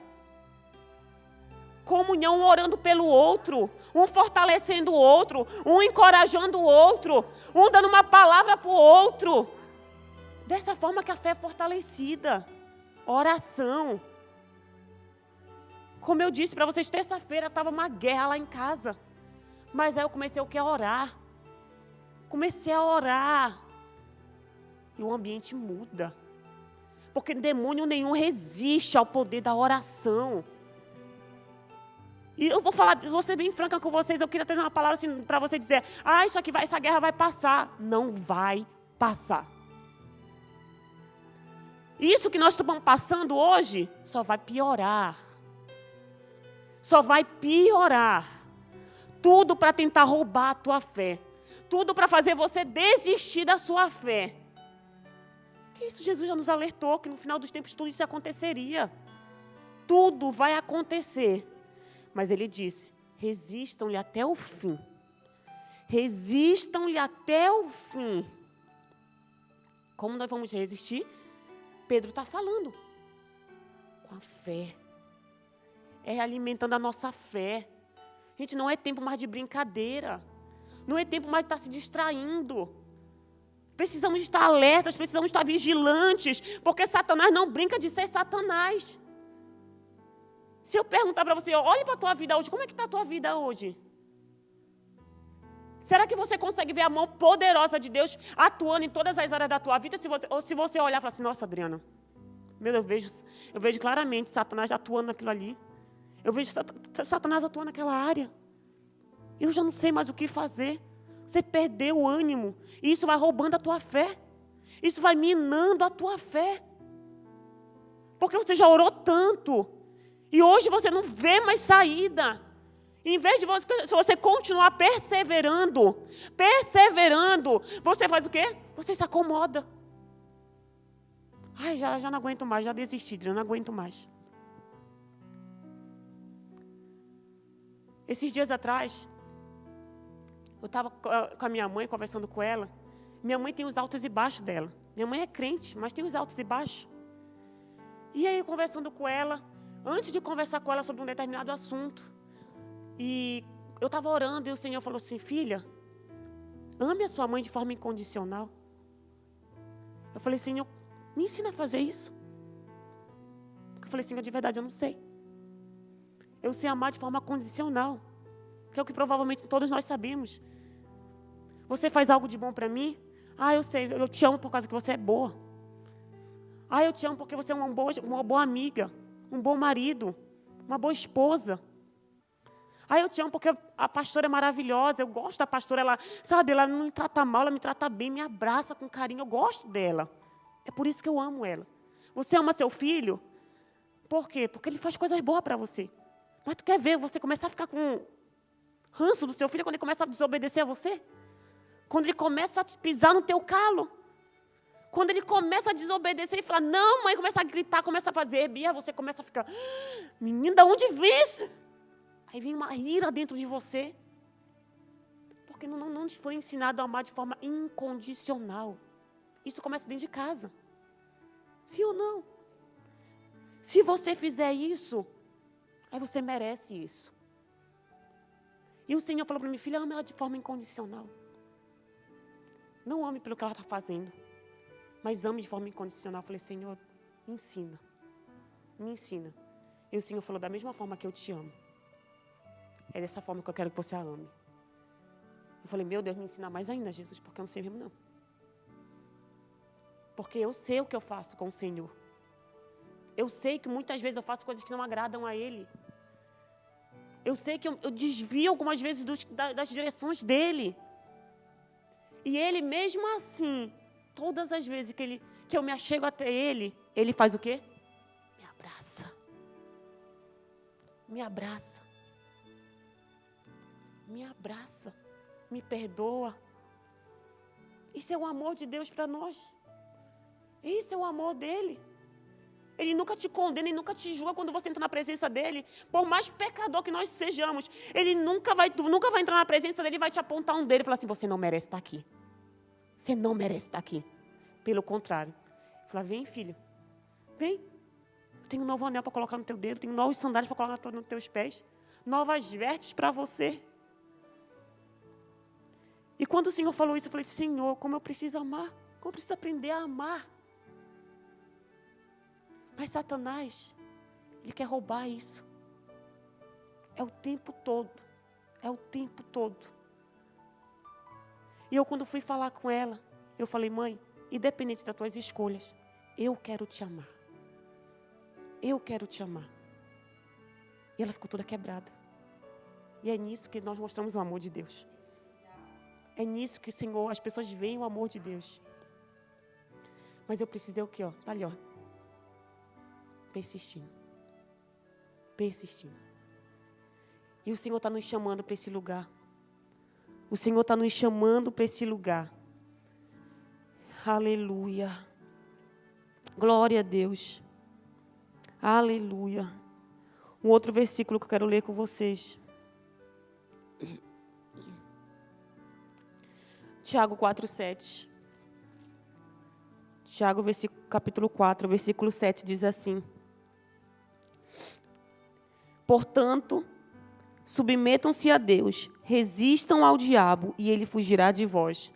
Comunhão, um orando pelo outro, um fortalecendo o outro, um encorajando o outro, um dando uma palavra para o outro. Dessa forma que a fé é fortalecida. Oração. Como eu disse para vocês, terça-feira estava uma guerra lá em casa. Mas aí eu comecei a orar. Comecei a orar. E o ambiente muda. Porque demônio nenhum resiste ao poder da oração. E eu vou ser bem franca com vocês, eu queria ter uma palavra assim para você dizer, essa guerra vai passar. Não vai passar. Isso que nós estamos passando hoje, só vai piorar. Só vai piorar. Tudo para tentar roubar a tua fé. Tudo para fazer você desistir da sua fé. Que isso Jesus já nos alertou, que no final dos tempos tudo isso aconteceria. Tudo vai acontecer. Mas ele disse, resistam-lhe até o fim. Resistam-lhe até o fim. Como nós vamos resistir? Pedro está falando. Com a fé. É alimentando a nossa fé. Gente, não é tempo mais de brincadeira. Não é tempo mais de estar se distraindo. Precisamos estar alertas, precisamos estar vigilantes. Porque Satanás não brinca de ser Satanás. Se eu perguntar para você, olhe para a tua vida hoje, como é que está a tua vida hoje? Será que você consegue ver a mão poderosa de Deus atuando em todas as áreas da tua vida? Ou se você olhar e falar assim, nossa, Adriana, eu vejo claramente Satanás atuando naquilo ali. Eu vejo Satanás atuando naquela área. Eu já não sei mais o que fazer. Você perdeu o ânimo. E isso vai roubando a tua fé. Isso vai minando a tua fé. Porque você já orou tanto. E hoje você não vê mais saída. Em vez de você continuar perseverando, você faz o quê? Você se acomoda. Ai, já não aguento mais, já desisti, já não aguento mais. Esses dias atrás, eu estava com a minha mãe, conversando com ela. Minha mãe tem os altos e baixos dela. Minha mãe é crente, mas tem os altos e baixos. E aí, conversando com ela, antes de conversar com ela sobre um determinado assunto, e eu estava orando e o Senhor falou assim, filha, ame a sua mãe de forma incondicional. Eu falei, Senhor, me ensina a fazer isso. Eu falei, Senhor, de verdade eu não sei. Eu sei amar de forma condicional, que é o que provavelmente todos nós sabemos. Você faz algo de bom para mim? Eu sei, eu te amo por causa que você é boa. Eu te amo porque você é uma boa amiga, um bom marido, uma boa esposa. Eu te amo porque a pastora é maravilhosa, eu gosto da pastora, ela não me trata mal, ela me trata bem, me abraça com carinho, eu gosto dela. É por isso que eu amo ela. Você ama seu filho? Por quê? Porque ele faz coisas boas para você. Mas tu quer ver você começar a ficar com ranço do seu filho quando ele começa a desobedecer a você? Quando ele começa a pisar no teu calo? Quando ele começa a desobedecer e falar, não, mãe, começa a gritar, começa a fazer, Bia, você começa a ficar, menina, de onde vem isso? Aí vem uma ira dentro de você. Porque não nos foi ensinado a amar de forma incondicional. Isso começa dentro de casa. Sim ou não? Se você fizer isso, aí você merece isso. E o Senhor falou para mim, filha, ame ela de forma incondicional. Não ame pelo que ela está fazendo, mas ame de forma incondicional. Eu falei, Senhor, me ensina. Me ensina. E o Senhor falou, da mesma forma que eu te amo. É dessa forma que eu quero que você a ame. Eu falei, meu Deus, me ensina mais ainda, Jesus, porque eu não sei mesmo não. Porque eu sei o que eu faço com o Senhor. Eu sei que muitas vezes eu faço coisas que não agradam a Ele. Eu sei que eu desvio algumas vezes das direções dEle. E Ele, mesmo assim, todas as vezes que que eu me achego até Ele, Ele faz o quê? Me abraça. Me abraça. Me abraça. Me perdoa. Isso é o amor de Deus para nós. Isso é o amor dEle. Ele nunca te condena, Ele nunca te julga quando você entra na presença dEle. Por mais pecador que nós sejamos, Ele nunca vai entrar na presença dEle e vai te apontar um dedo e falar assim, você não merece estar aqui. Você não merece estar aqui. Pelo contrário. Fala, vem, filho. Vem. Eu tenho um novo anel para colocar no teu dedo, tenho novos sandálios para colocar nos teus pés. Novas vestes para você. E quando o Senhor falou isso, eu falei, Senhor, como eu preciso amar. Como eu preciso aprender a amar. Mas Satanás, ele quer roubar isso. É o tempo todo. É o tempo todo. E eu, quando fui falar com ela, eu falei, mãe, independente das tuas escolhas, eu quero te amar. Eu quero te amar. E ela ficou toda quebrada. E é nisso que nós mostramos o amor de Deus. É nisso que o Senhor, as pessoas veem o amor de Deus. Mas eu precisei o quê? Está ali, ó. Persistindo. Persistindo. E o Senhor está nos chamando para esse lugar. O Senhor está nos chamando para esse lugar. Aleluia. Glória a Deus. Aleluia. Um outro versículo que eu quero ler com vocês. Tiago 4:7. Tiago, capítulo 4, versículo 7, diz assim. Portanto, submetam-se a Deus, resistam ao diabo e ele fugirá de vós.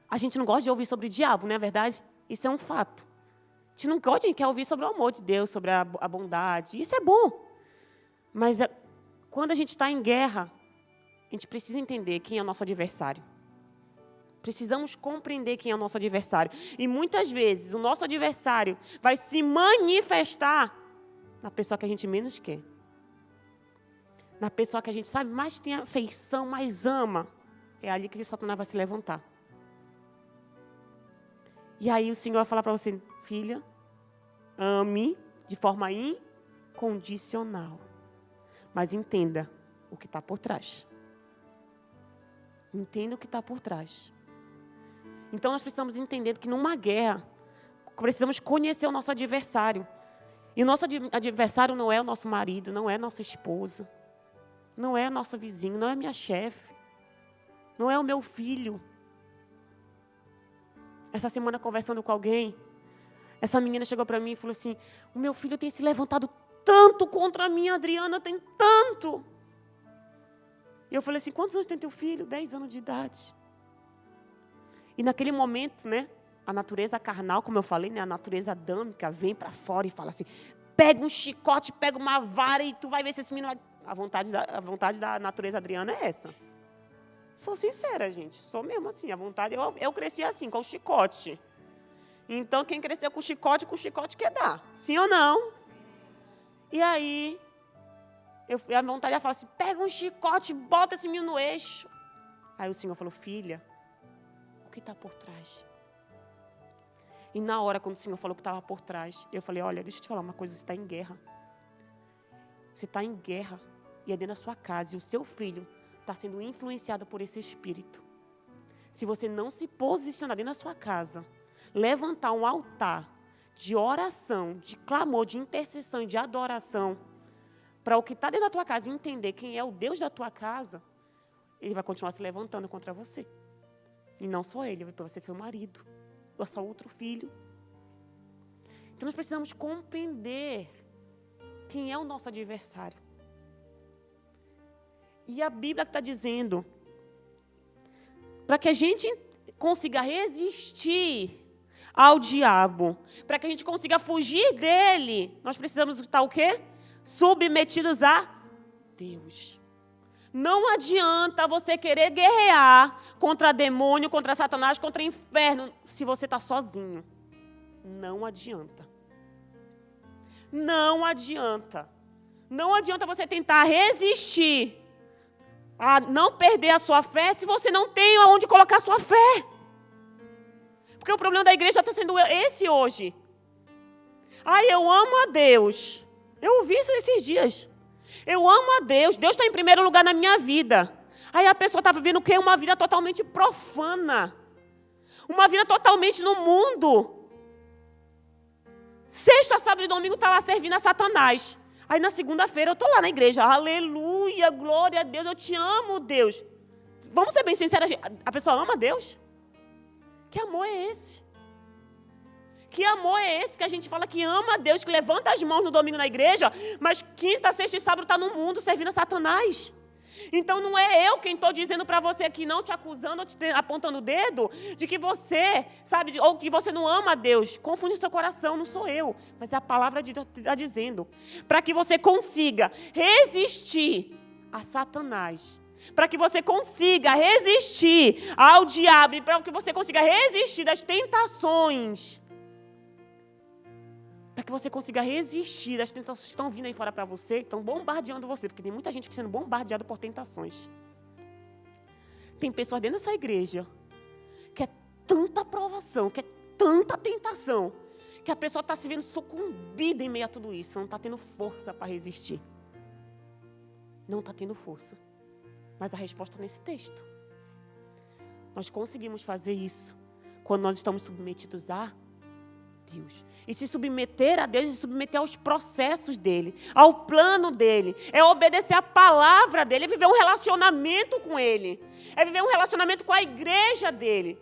A gente não gosta de ouvir sobre o diabo, não é verdade? Isso é um fato. A gente não gosta, a gente quer ouvir sobre o amor de Deus, sobre a bondade. Isso é bom. Mas quando a gente está em guerra, a gente precisa entender quem é o nosso adversário. Precisamos compreender quem é o nosso adversário. E muitas vezes o nosso adversário vai se manifestar na pessoa que a gente menos quer. Na pessoa que a gente sabe mais tem afeição, mais ama. É ali que o Satanás vai se levantar. E aí o Senhor vai falar para você, filha, ame de forma incondicional. Mas entenda o que está por trás. Entenda o que está por trás. Então nós precisamos entender que numa guerra, precisamos conhecer o nosso adversário. E o nosso adversário não é o nosso marido, não é nossa esposa, não é nosso vizinho, não é minha chefe, não é o meu filho. Essa semana, conversando com alguém, essa menina chegou para mim e falou assim, o meu filho tem se levantado tanto contra mim, Adriana, tem tanto. E eu falei assim, quantos anos tem teu filho? 10 anos de idade. E naquele momento, né, a natureza carnal, como eu falei, né, a natureza adâmica vem para fora e fala assim, pega um chicote, pega uma vara e tu vai ver se esse menino vai... A vontade da natureza Adriana é essa. Sou sincera, gente. Sou mesmo assim. A vontade... Eu cresci assim, com chicote. Então, quem cresceu com chicote quer dar. Sim ou não? E aí, a vontade ia falar assim, pega um chicote, bota esse menino no eixo. Aí o Senhor falou, filha, o que está por trás? E na hora, quando o Senhor falou que estava por trás, eu falei, olha, deixa eu te falar uma coisa, você está em guerra. Você está em guerra. E é dentro da sua casa. E o seu filho está sendo influenciado por esse espírito. Se você não se posicionar dentro da sua casa, levantar um altar de oração, de clamor, de intercessão e de adoração, para o que está dentro da tua casa entender quem é o Deus da tua casa, ele vai continuar se levantando contra você. E não só ele, vai para você ser seu marido, ou só outro filho. Então nós precisamos compreender quem é o nosso adversário. E a Bíblia está dizendo, para que a gente consiga resistir ao diabo, para que a gente consiga fugir dele, nós precisamos estar o quê? Submetidos a Deus. Não adianta você querer guerrear contra demônio, contra Satanás, contra inferno, se você está sozinho. Não adianta. Não adianta. Não adianta você tentar resistir a não perder a sua fé se você não tem aonde colocar a sua fé. Porque o problema da igreja está sendo esse hoje. Ai, eu amo a Deus. Eu ouvi isso esses dias. Eu amo a Deus. Deus está em primeiro lugar na minha vida. Aí a pessoa está vivendo o quê? Uma vida totalmente profana. Uma vida totalmente no mundo. Sexta, sábado e domingo está lá servindo a Satanás. Aí na segunda-feira eu estou lá na igreja. Aleluia, glória a Deus, eu te amo, Deus. Vamos ser bem sinceros, a pessoa ama Deus? Que amor é esse? Que amor é esse que a gente fala que ama a Deus, que levanta as mãos no domingo na igreja, mas quinta, sexta e sábado está no mundo servindo a Satanás? Então não é eu quem estou dizendo para você aqui, não te acusando ou te apontando o dedo, de que você, sabe, ou que você não ama a Deus. Confunde seu coração, não sou eu, mas é a palavra de Deus que está dizendo. Para que você consiga resistir a Satanás. Para que você consiga resistir ao diabo. E para que você consiga resistir das tentações. Para que você consiga resistir das tentações que estão vindo aí fora para você, que estão bombardeando você, porque tem muita gente que sendo bombardeada por tentações. Tem pessoas dentro dessa igreja que é tanta provação, que é tanta tentação, que a pessoa está se vendo sucumbida em meio a tudo isso, não está tendo força para resistir. Não está tendo força. Mas a resposta nesse texto. Nós conseguimos fazer isso quando nós estamos submetidos a Deus. E se submeter a Deus, se submeter aos processos dele, ao plano dele, é obedecer a palavra dele, é viver um relacionamento com ele, é viver um relacionamento com a igreja dele.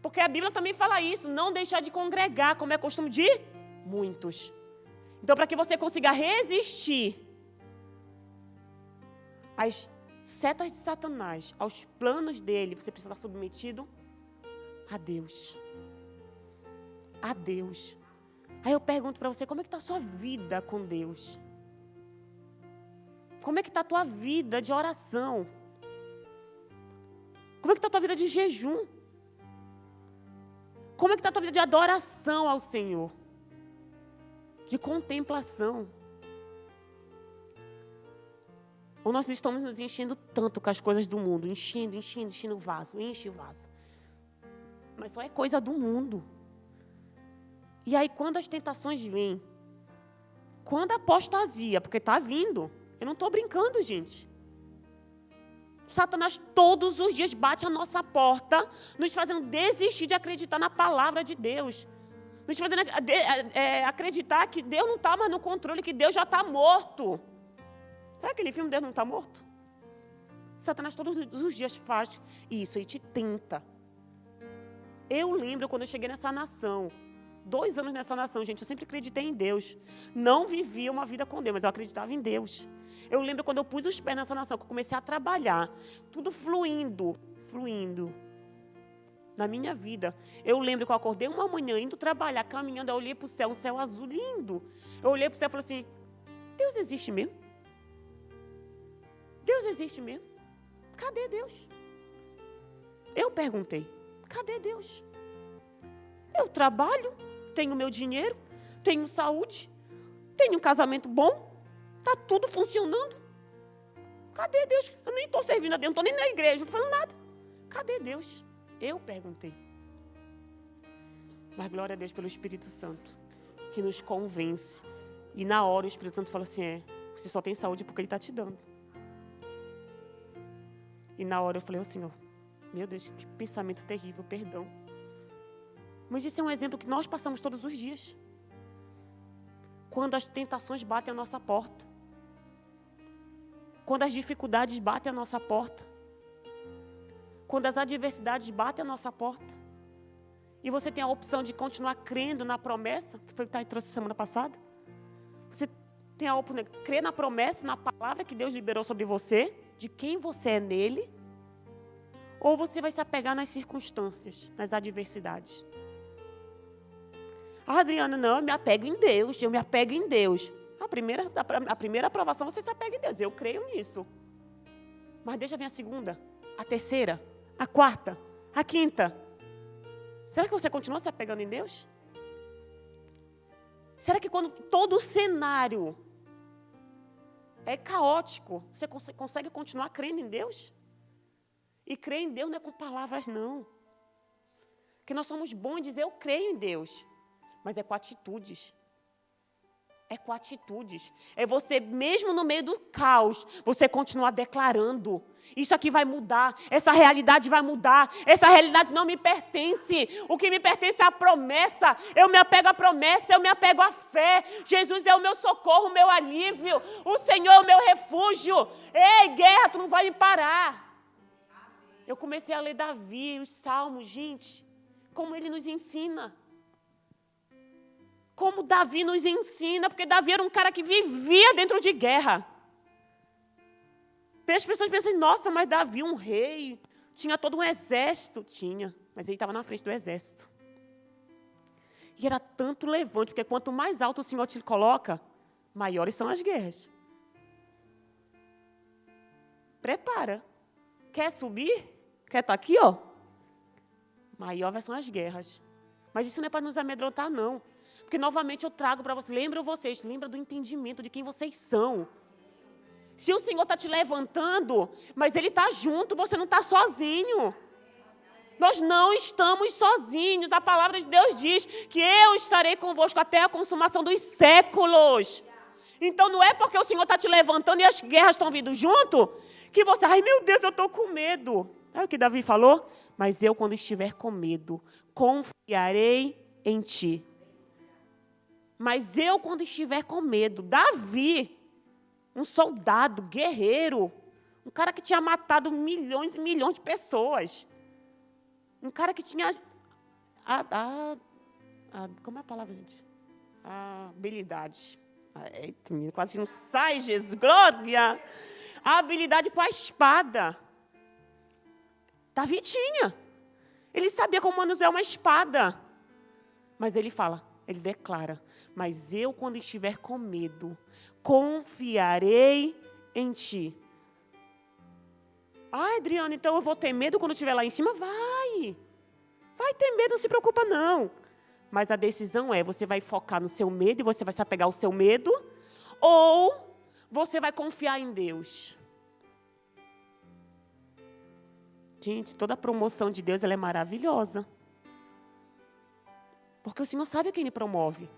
Porque a Bíblia também fala isso, não deixar de congregar, como é costume de muitos. Então, para que você consiga resistir às setas de Satanás, aos planos dele, você precisa estar submetido a Deus. A Deus. Aí eu pergunto para você, como é que está a sua vida com Deus? Como é que está a tua vida de oração? Como é que está a tua vida de jejum? Como é que está a tua vida de adoração ao Senhor? De contemplação? Ou nós estamos nos enchendo tanto com as coisas do mundo, enchendo o vaso, enche o vaso. Mas só é coisa do mundo. E aí, quando as tentações vêm, quando a apostasia, porque está vindo, eu não estou brincando, gente. Satanás todos os dias bate a nossa porta, nos fazendo desistir de acreditar na palavra de Deus. Nos fazendo acreditar que Deus não está mais no controle, que Deus já está morto. Sabe aquele filme Deus não está morto? Satanás todos os dias faz isso e te tenta. Eu lembro quando eu cheguei nessa nação, 2 anos nessa nação, gente, eu sempre acreditei em Deus. Não vivia uma vida com Deus, mas eu acreditava em Deus. Eu lembro quando eu pus os pés nessa nação, que eu comecei a trabalhar, tudo fluindo na minha vida. Eu lembro que eu acordei uma manhã, indo trabalhar, caminhando, eu olhei para o céu, um céu azul lindo. Eu olhei para o céu e falei assim, Deus existe mesmo? Deus existe mesmo? Cadê Deus? Eu perguntei, cadê Deus? Eu trabalho, tenho meu dinheiro, tenho saúde, tenho um casamento bom, está tudo funcionando. Cadê Deus? Eu nem estou servindo a Deus, não estou nem na igreja, não estou fazendo nada. Cadê Deus? Eu perguntei. Mas glória a Deus pelo Espírito Santo, que nos convence. E na hora o Espírito Santo fala assim, você só tem saúde porque Ele está te dando. E na hora eu falei, Senhor, meu Deus, que pensamento terrível, perdão. Mas isso é um exemplo que nós passamos todos os dias. Quando as tentações batem a nossa porta. Quando as dificuldades batem a nossa porta. Quando as adversidades batem a nossa porta. E você tem a opção de continuar crendo na promessa, que foi o que Thay trouxe semana passada. Você tem a opção de crer na promessa, na palavra que Deus liberou sobre você, de quem você é nele. Ou você vai se apegar nas circunstâncias, nas adversidades. Adriana, não, eu me apego em Deus, A primeira aprovação, você se apega em Deus, eu creio nisso. Mas deixa vir a segunda, a terceira, a quarta, a quinta. Será que você continua se apegando em Deus? Será que quando todo o cenário é caótico, você consegue continuar crendo em Deus? E crer em Deus não é com palavras, não. Porque nós somos bons em dizer, eu creio em Deus. Mas é com atitudes. É com atitudes. É você, mesmo no meio do caos, você continuar declarando. Isso aqui vai mudar. Essa realidade vai mudar. Essa realidade não me pertence. O que me pertence é a promessa. Eu me apego à promessa, eu me apego à fé. Jesus é o meu socorro, o meu alívio. O Senhor é o meu refúgio. Ei, guerra, tu não vai me parar. Eu comecei a ler Davi, os salmos, gente. Como ele nos ensina. Como Davi nos ensina, porque Davi era um cara que vivia dentro de guerra. As pessoas pensam, nossa, mas Davi, um rei, tinha todo um exército. Tinha, mas ele estava na frente do exército. E era tanto levante, porque quanto mais alto o Senhor te coloca, maiores são as guerras. Prepara. Quer subir? Quer estar aqui, ó? Maiores são as guerras. Mas isso não é para nos amedrontar, não. Porque, novamente, eu trago para vocês, lembra do entendimento de quem vocês são. Se o Senhor está te levantando, mas Ele está junto, você não está sozinho. Nós não estamos sozinhos. A palavra de Deus diz que eu estarei convosco até a consumação dos séculos. Então, não é porque o Senhor está te levantando e as guerras estão vindo junto, que você, ai meu Deus, eu estou com medo. Sabe o que Davi falou? Mas eu, quando estiver com medo, confiarei em ti. Mas eu, quando estiver com medo, Davi, um soldado, guerreiro, um cara que tinha matado milhões e milhões de pessoas, um cara que tinha, como é a palavra, gente? A habilidade. Eita, quase que não sai, Jesus, glória! A habilidade com a espada. Davi tinha. Ele sabia como manusear uma espada. Mas ele fala, ele declara, mas eu, quando estiver com medo, confiarei em ti. Ah, Adriana, então eu vou ter medo quando estiver lá em cima? Vai ter medo, não se preocupa não. Mas a decisão é, você vai focar no seu medo e você vai se apegar ao seu medo, ou você vai confiar em Deus. Gente, toda a promoção de Deus, ela é maravilhosa. Porque o Senhor sabe quem Ele promove.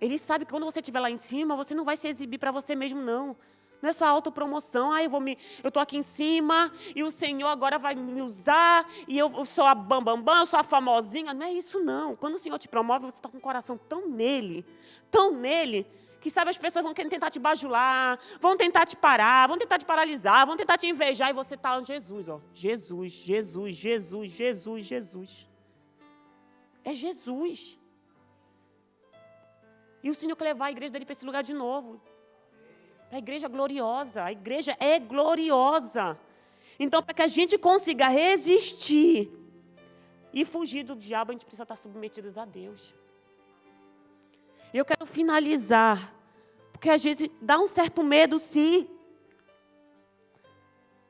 Ele sabe que quando você estiver lá em cima, você não vai se exibir para você mesmo, não. Não é só autopromoção. Eu estou aqui em cima e o Senhor agora vai me usar e eu sou a bambambam, eu sou a famosinha. Não é isso, não. Quando o Senhor te promove, você está com o coração tão nele, que sabe, as pessoas vão querer tentar te bajular, vão tentar te parar, vão tentar te paralisar, vão tentar te invejar e você está lá, Jesus, ó. Jesus, Jesus, Jesus, Jesus, Jesus. É Jesus. E o Senhor quer levar a igreja dele para esse lugar de novo. Para a igreja gloriosa. A igreja é gloriosa. Então, para que a gente consiga resistir e fugir do diabo, a gente precisa estar submetidos a Deus. E eu quero finalizar, porque às vezes dá um certo medo, sim.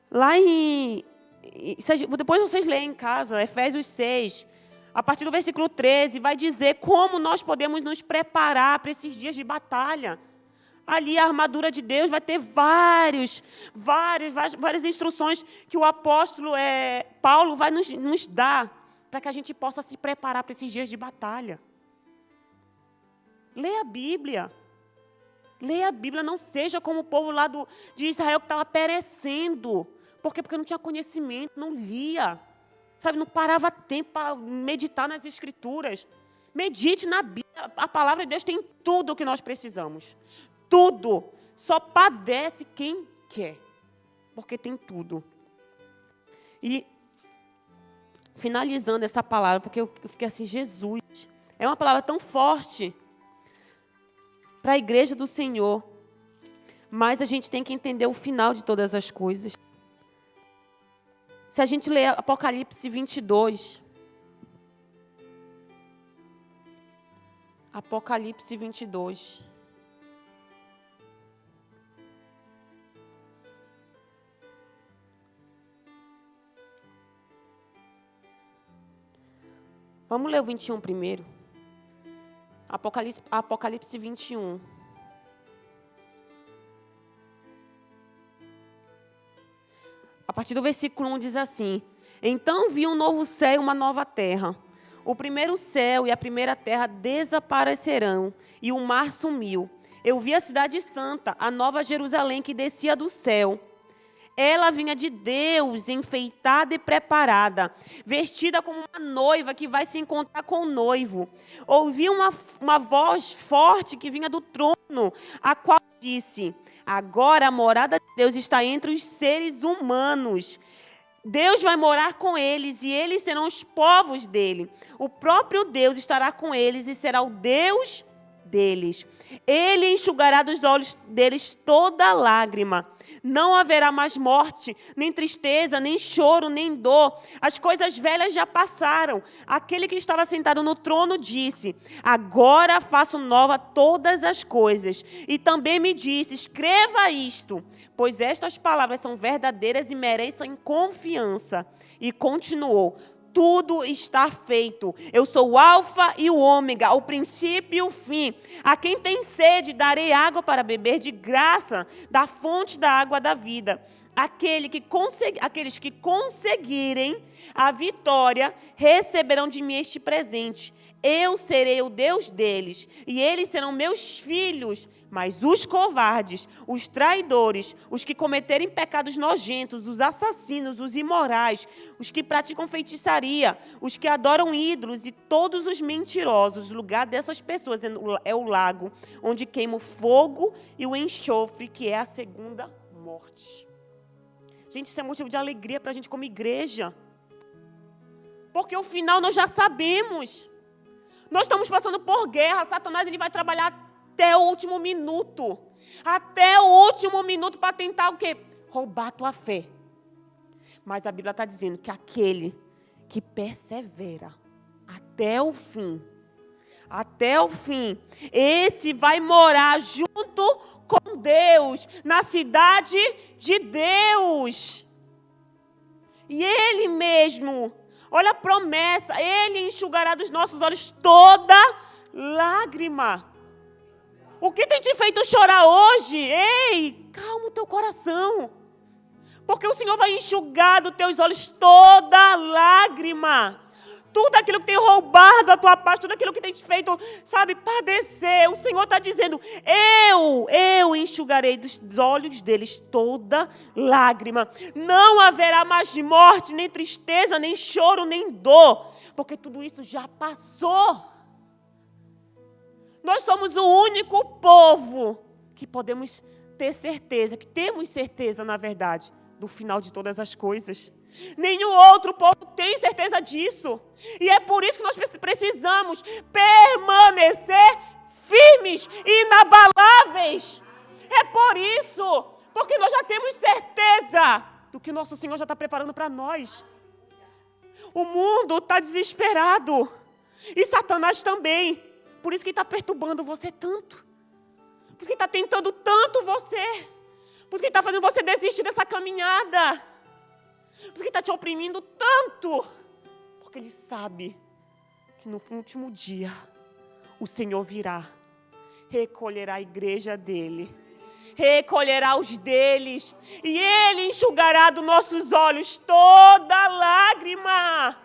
Lá depois vocês leem em casa, Efésios 6, a partir do versículo 13, vai dizer como nós podemos nos preparar para esses dias de batalha. Ali a armadura de Deus vai ter várias instruções que o apóstolo Paulo vai nos dar, para que a gente possa se preparar para esses dias de batalha. Leia a Bíblia. Leia a Bíblia, não seja como o povo lá de Israel que estava perecendo. Por quê? Porque não tinha conhecimento, não lia. Sabe, não parava tempo para meditar nas Escrituras. Medite na Bíblia. A palavra de Deus tem tudo o que nós precisamos. Tudo. Só padece quem quer. Porque tem tudo. E, finalizando essa palavra, porque eu fiquei assim, Jesus, é uma palavra tão forte para a igreja do Senhor. Mas a gente tem que entender o final de todas as coisas. Se a gente ler Apocalipse 22. Apocalipse 22. Vamos ler o 21 primeiro. Apocalipse 21. A partir do versículo 1 diz assim: Então vi um novo céu e uma nova terra. O primeiro céu e a primeira terra desaparecerão, e o mar sumiu. Eu vi a cidade santa, a nova Jerusalém, que descia do céu. Ela vinha de Deus, enfeitada e preparada, vestida como uma noiva que vai se encontrar com o noivo. Ouvi uma voz forte que vinha do trono, a qual disse: agora a morada de Deus está entre os seres humanos. Deus vai morar com eles e eles serão os povos dele. O próprio Deus estará com eles e será o Deus deles. Ele enxugará dos olhos deles toda lágrima. Não haverá mais morte, nem tristeza, nem choro, nem dor. As coisas velhas já passaram. Aquele que estava sentado no trono disse: agora faço nova todas as coisas. E também me disse: escreva isto, pois estas palavras são verdadeiras e merecem confiança. E continuou: tudo está feito. Eu sou o Alfa e o Ômega, o princípio e o fim. A quem tem sede, darei água para beber de graça, da fonte da água da vida. Aqueles que conseguirem a vitória, receberão de mim este presente. Eu serei o Deus deles, e eles serão meus filhos. Mas os covardes, os traidores, os que cometerem pecados nojentos, os assassinos, os imorais, os que praticam feitiçaria, os que adoram ídolos e todos os mentirosos, o lugar dessas pessoas é o lago, onde queima o fogo e o enxofre, que é a segunda morte. Gente, isso é motivo de alegria para a gente como igreja. Porque o final nós já sabemos. Nós estamos passando por guerra. Satanás ele vai trabalhar até o último minuto. Até o último minuto para tentar o quê? Roubar a tua fé. Mas a Bíblia está dizendo que aquele que persevera até o fim, esse vai morar junto com Deus, na cidade de Deus. E Ele mesmo, olha a promessa, Ele enxugará dos nossos olhos toda lágrima. O que tem te feito chorar hoje? Ei, calma o teu coração. Porque o Senhor vai enxugar dos teus olhos toda lágrima. Tudo aquilo que tem roubado a tua paz, tudo aquilo que tem te feito, padecer. O Senhor está dizendo: eu enxugarei dos olhos deles toda lágrima. Não haverá mais morte, nem tristeza, nem choro, nem dor. Porque tudo isso já passou. Nós somos o único povo que podemos ter certeza, que temos certeza, na verdade, do final de todas as coisas. Nenhum outro povo tem certeza disso. E é por isso que nós precisamos permanecer firmes e inabaláveis. É por isso, porque nós já temos certeza do que nosso Senhor já está preparando para nós. O mundo está desesperado. E Satanás também. Por isso que está perturbando você tanto. Por isso que está tentando tanto você. Por isso que está fazendo você desistir dessa caminhada. Por isso que está te oprimindo tanto. Porque ele sabe que no último dia o Senhor virá, recolherá a igreja dele, recolherá os deles, e ele enxugará dos nossos olhos toda lágrima.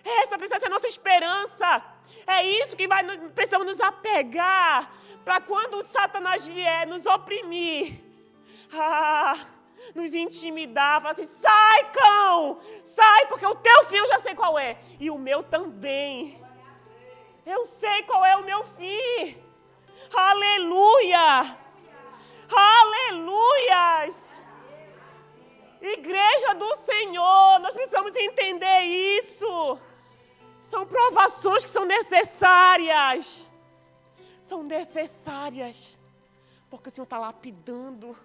Essa precisa ser a nossa esperança. É isso que precisamos nos apegar, para quando Satanás vier nos oprimir, nos intimidar, falar assim: sai, cão, sai, porque o teu fim eu já sei qual é, e o meu também. Eu sei qual é o meu fim. Aleluia! Aleluias! Igreja do Senhor, nós precisamos entender isso. São provações que são necessárias. São necessárias. Porque o Senhor está lapidando.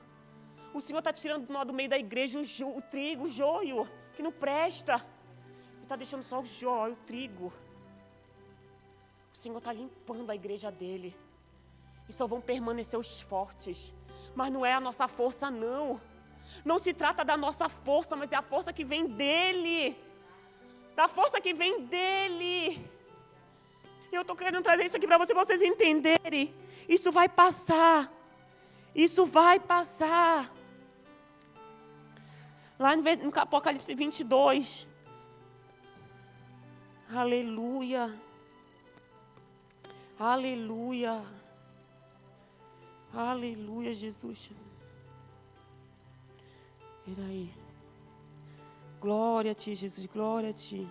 O Senhor está tirando do meio da igreja o trigo, o joio, que não presta. Ele está deixando só o joio, o trigo. O Senhor está limpando a igreja dele. E só vão permanecer os fortes. Mas não é a nossa força, não. Não se trata da nossa força, mas é a força que vem dele. Da força que vem dele. Eu estou querendo trazer isso aqui para vocês entenderem. Isso vai passar. Isso vai passar. Lá no Apocalipse 22, Aleluia. Aleluia. Aleluia, Jesus. Peraí. Glória a Ti, Jesus. Glória a Ti.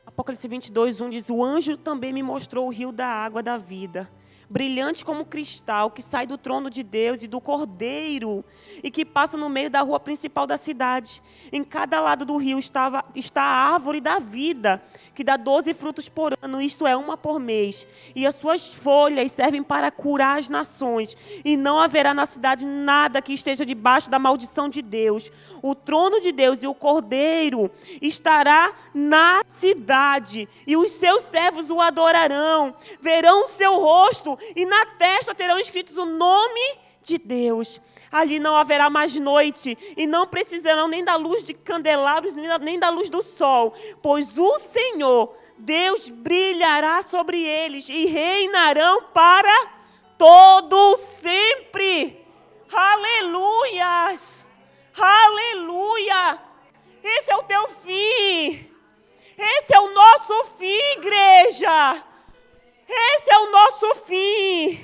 Apocalipse 22:1 diz: o anjo também me mostrou o rio da água da vida, brilhante como cristal, que sai do trono de Deus e do Cordeiro, e que passa no meio da rua principal da cidade. Em cada lado do rio está a árvore da vida, que dá 12 frutos por ano, isto é, uma por mês. E as suas folhas servem para curar as nações. E não haverá na cidade nada que esteja debaixo da maldição de Deus. O trono de Deus e o Cordeiro estará na cidade, e os seus servos o adorarão, verão o seu rosto, e na testa terão escritos o nome de Deus. Ali não haverá mais noite, e não precisarão nem da luz de candelabros, nem da luz do sol, pois o Senhor, Deus, brilhará sobre eles, e reinarão para todo sempre. Aleluias! Aleluia! Esse é o teu fim. Esse é o nosso fim, igreja. Esse é o nosso fim.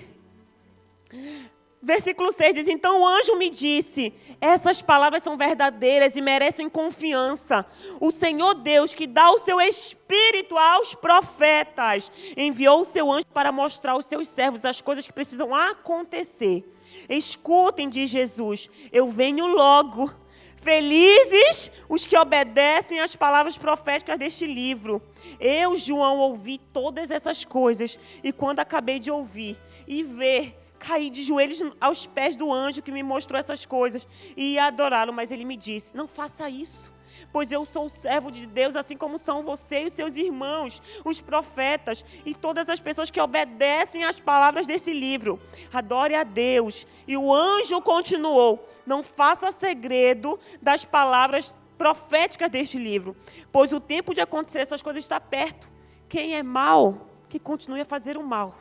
Versículo 6 diz: então o anjo me disse: essas palavras são verdadeiras e merecem confiança. O Senhor Deus, que dá o seu Espírito aos profetas, enviou o seu anjo para mostrar aos seus servos as coisas que precisam acontecer. Escutem, diz Jesus, eu venho logo. Felizes os que obedecem às palavras proféticas deste livro. Eu, João, ouvi todas essas coisas, e quando acabei de ouvir e ver, caí de joelhos aos pés do anjo que me mostrou essas coisas e ia adorá-lo, mas ele me disse: não faça isso, pois eu sou o servo de Deus, assim como são você e os seus irmãos, os profetas e todas as pessoas que obedecem às palavras desse livro. Adore a Deus. E o anjo continuou: não faça segredo das palavras proféticas deste livro, pois o tempo de acontecer essas coisas está perto. Quem é mau, que continue a fazer o mal.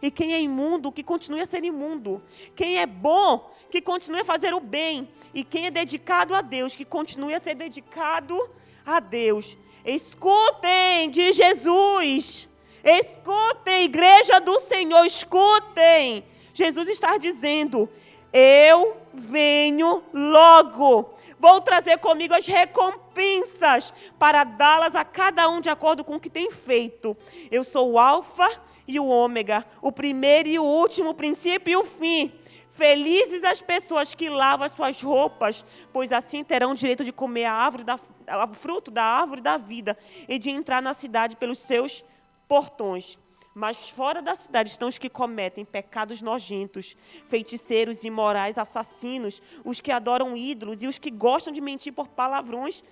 E quem é imundo, que continue a ser imundo. Quem é bom, que continue a fazer o bem. E quem é dedicado a Deus, que continue a ser dedicado a Deus. Escutem de Jesus. Escutem, igreja do Senhor, escutem. Jesus está dizendo: eu venho logo. Vou trazer comigo as recompensas para dá-las a cada um de acordo com o que tem feito. Eu sou o Alfa e o Ômega, o primeiro e o último, o princípio e o fim. Felizes as pessoas que lavam as suas roupas, pois assim terão direito de comer o fruto da árvore da vida e de entrar na cidade pelos seus portões. Mas fora da cidade estão os que cometem pecados nojentos, feiticeiros, imorais, assassinos, os que adoram ídolos e os que gostam de mentir por palavras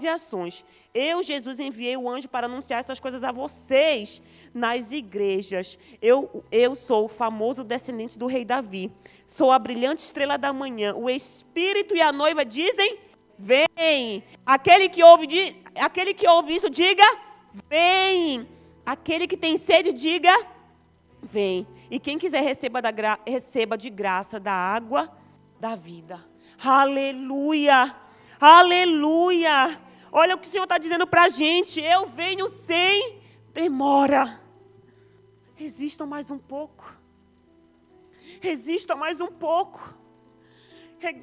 e ações. Eu, Jesus, enviei o anjo para anunciar essas coisas a vocês nas igrejas. Eu sou o famoso descendente do rei Davi. Sou a brilhante estrela da manhã. O Espírito e a noiva dizem: vem. Aquele que ouve isso, diga: vem. Aquele que tem sede, diga: vem. E quem quiser receba de graça da água da vida. Aleluia. Aleluia. Olha o que o Senhor está dizendo para a gente: eu venho sem demora. Resistam mais um pouco. Resista mais um pouco.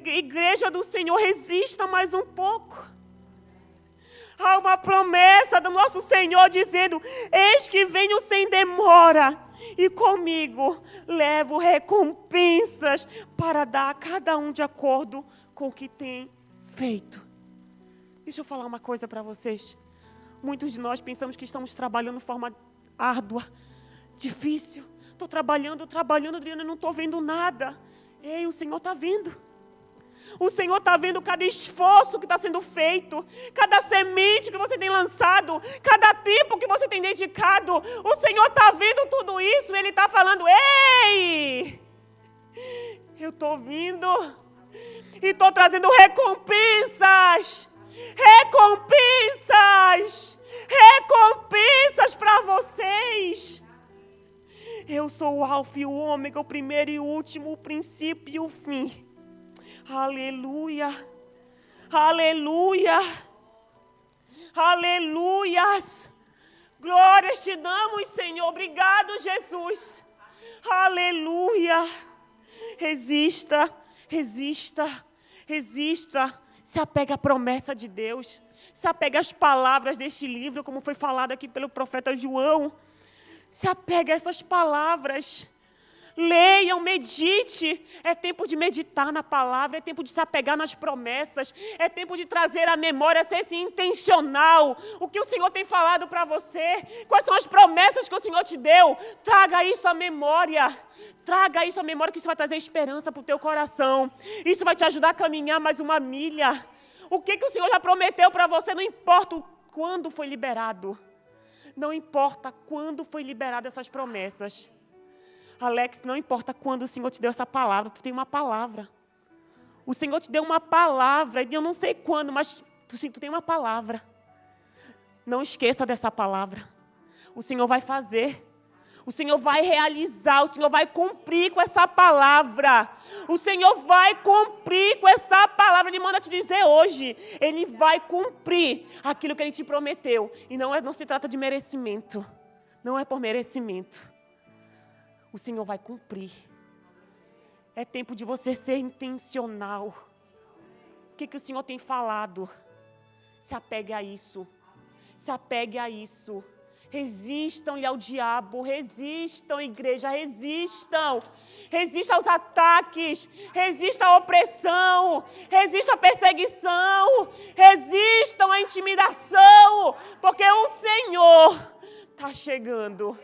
Igreja do Senhor, resista mais um pouco. Há uma promessa do nosso Senhor dizendo: eis que venho sem demora, e comigo levo recompensas para dar a cada um de acordo com o que tem feito. Deixa eu falar uma coisa para vocês. Muitos de nós pensamos que estamos trabalhando de forma árdua, difícil. Estou trabalhando, Adriana, não estou vendo nada. Ei, o Senhor está vendo. O Senhor está vendo cada esforço que está sendo feito, cada semente que você tem lançado, cada tempo que você tem dedicado. O Senhor está vendo tudo isso, Ele está falando: ei, eu estou vindo e estou trazendo recompensas, recompensas, recompensas para vocês. Eu sou o Alfa e o Ômega, o primeiro e o último, o princípio e o fim. Aleluia, Aleluia. Aleluias. Glórias te damos, Senhor. Obrigado, Jesus. Aleluia. Resista, resista, resista. Se apega à promessa de Deus. Se apega às palavras deste livro, como foi falado aqui pelo profeta João. Se apega a essas palavras. Leiam, medite. É tempo de meditar na palavra, é tempo de se apegar nas promessas, é tempo de trazer à memória, ser assim, intencional. O que o Senhor tem falado para você, quais são as promessas que o Senhor te deu, traga isso à memória. Traga isso à memória, que isso vai trazer esperança para o teu coração. Isso vai te ajudar a caminhar mais uma milha. O que o Senhor já prometeu para você, não importa quando foi liberado. Não importa quando foi liberado essas promessas. Alex, não importa quando o Senhor te deu essa palavra, tu tem uma palavra. O Senhor te deu uma palavra, e eu não sei quando, mas tu tem uma palavra. Não esqueça dessa palavra. O Senhor vai fazer. O Senhor vai realizar, o Senhor vai cumprir com essa palavra. O Senhor vai cumprir com essa palavra. Ele manda te dizer hoje. Ele vai cumprir aquilo que Ele te prometeu. E não se trata de merecimento. Não é por merecimento. O Senhor vai cumprir. É tempo de você ser intencional. O que o Senhor tem falado? Se apegue a isso. Se apegue a isso. Resistam-lhe ao diabo. Resistam, igreja, resistam. Resista aos ataques. Resista à opressão. Resista à perseguição. Resistam à intimidação. Porque o Senhor está chegando.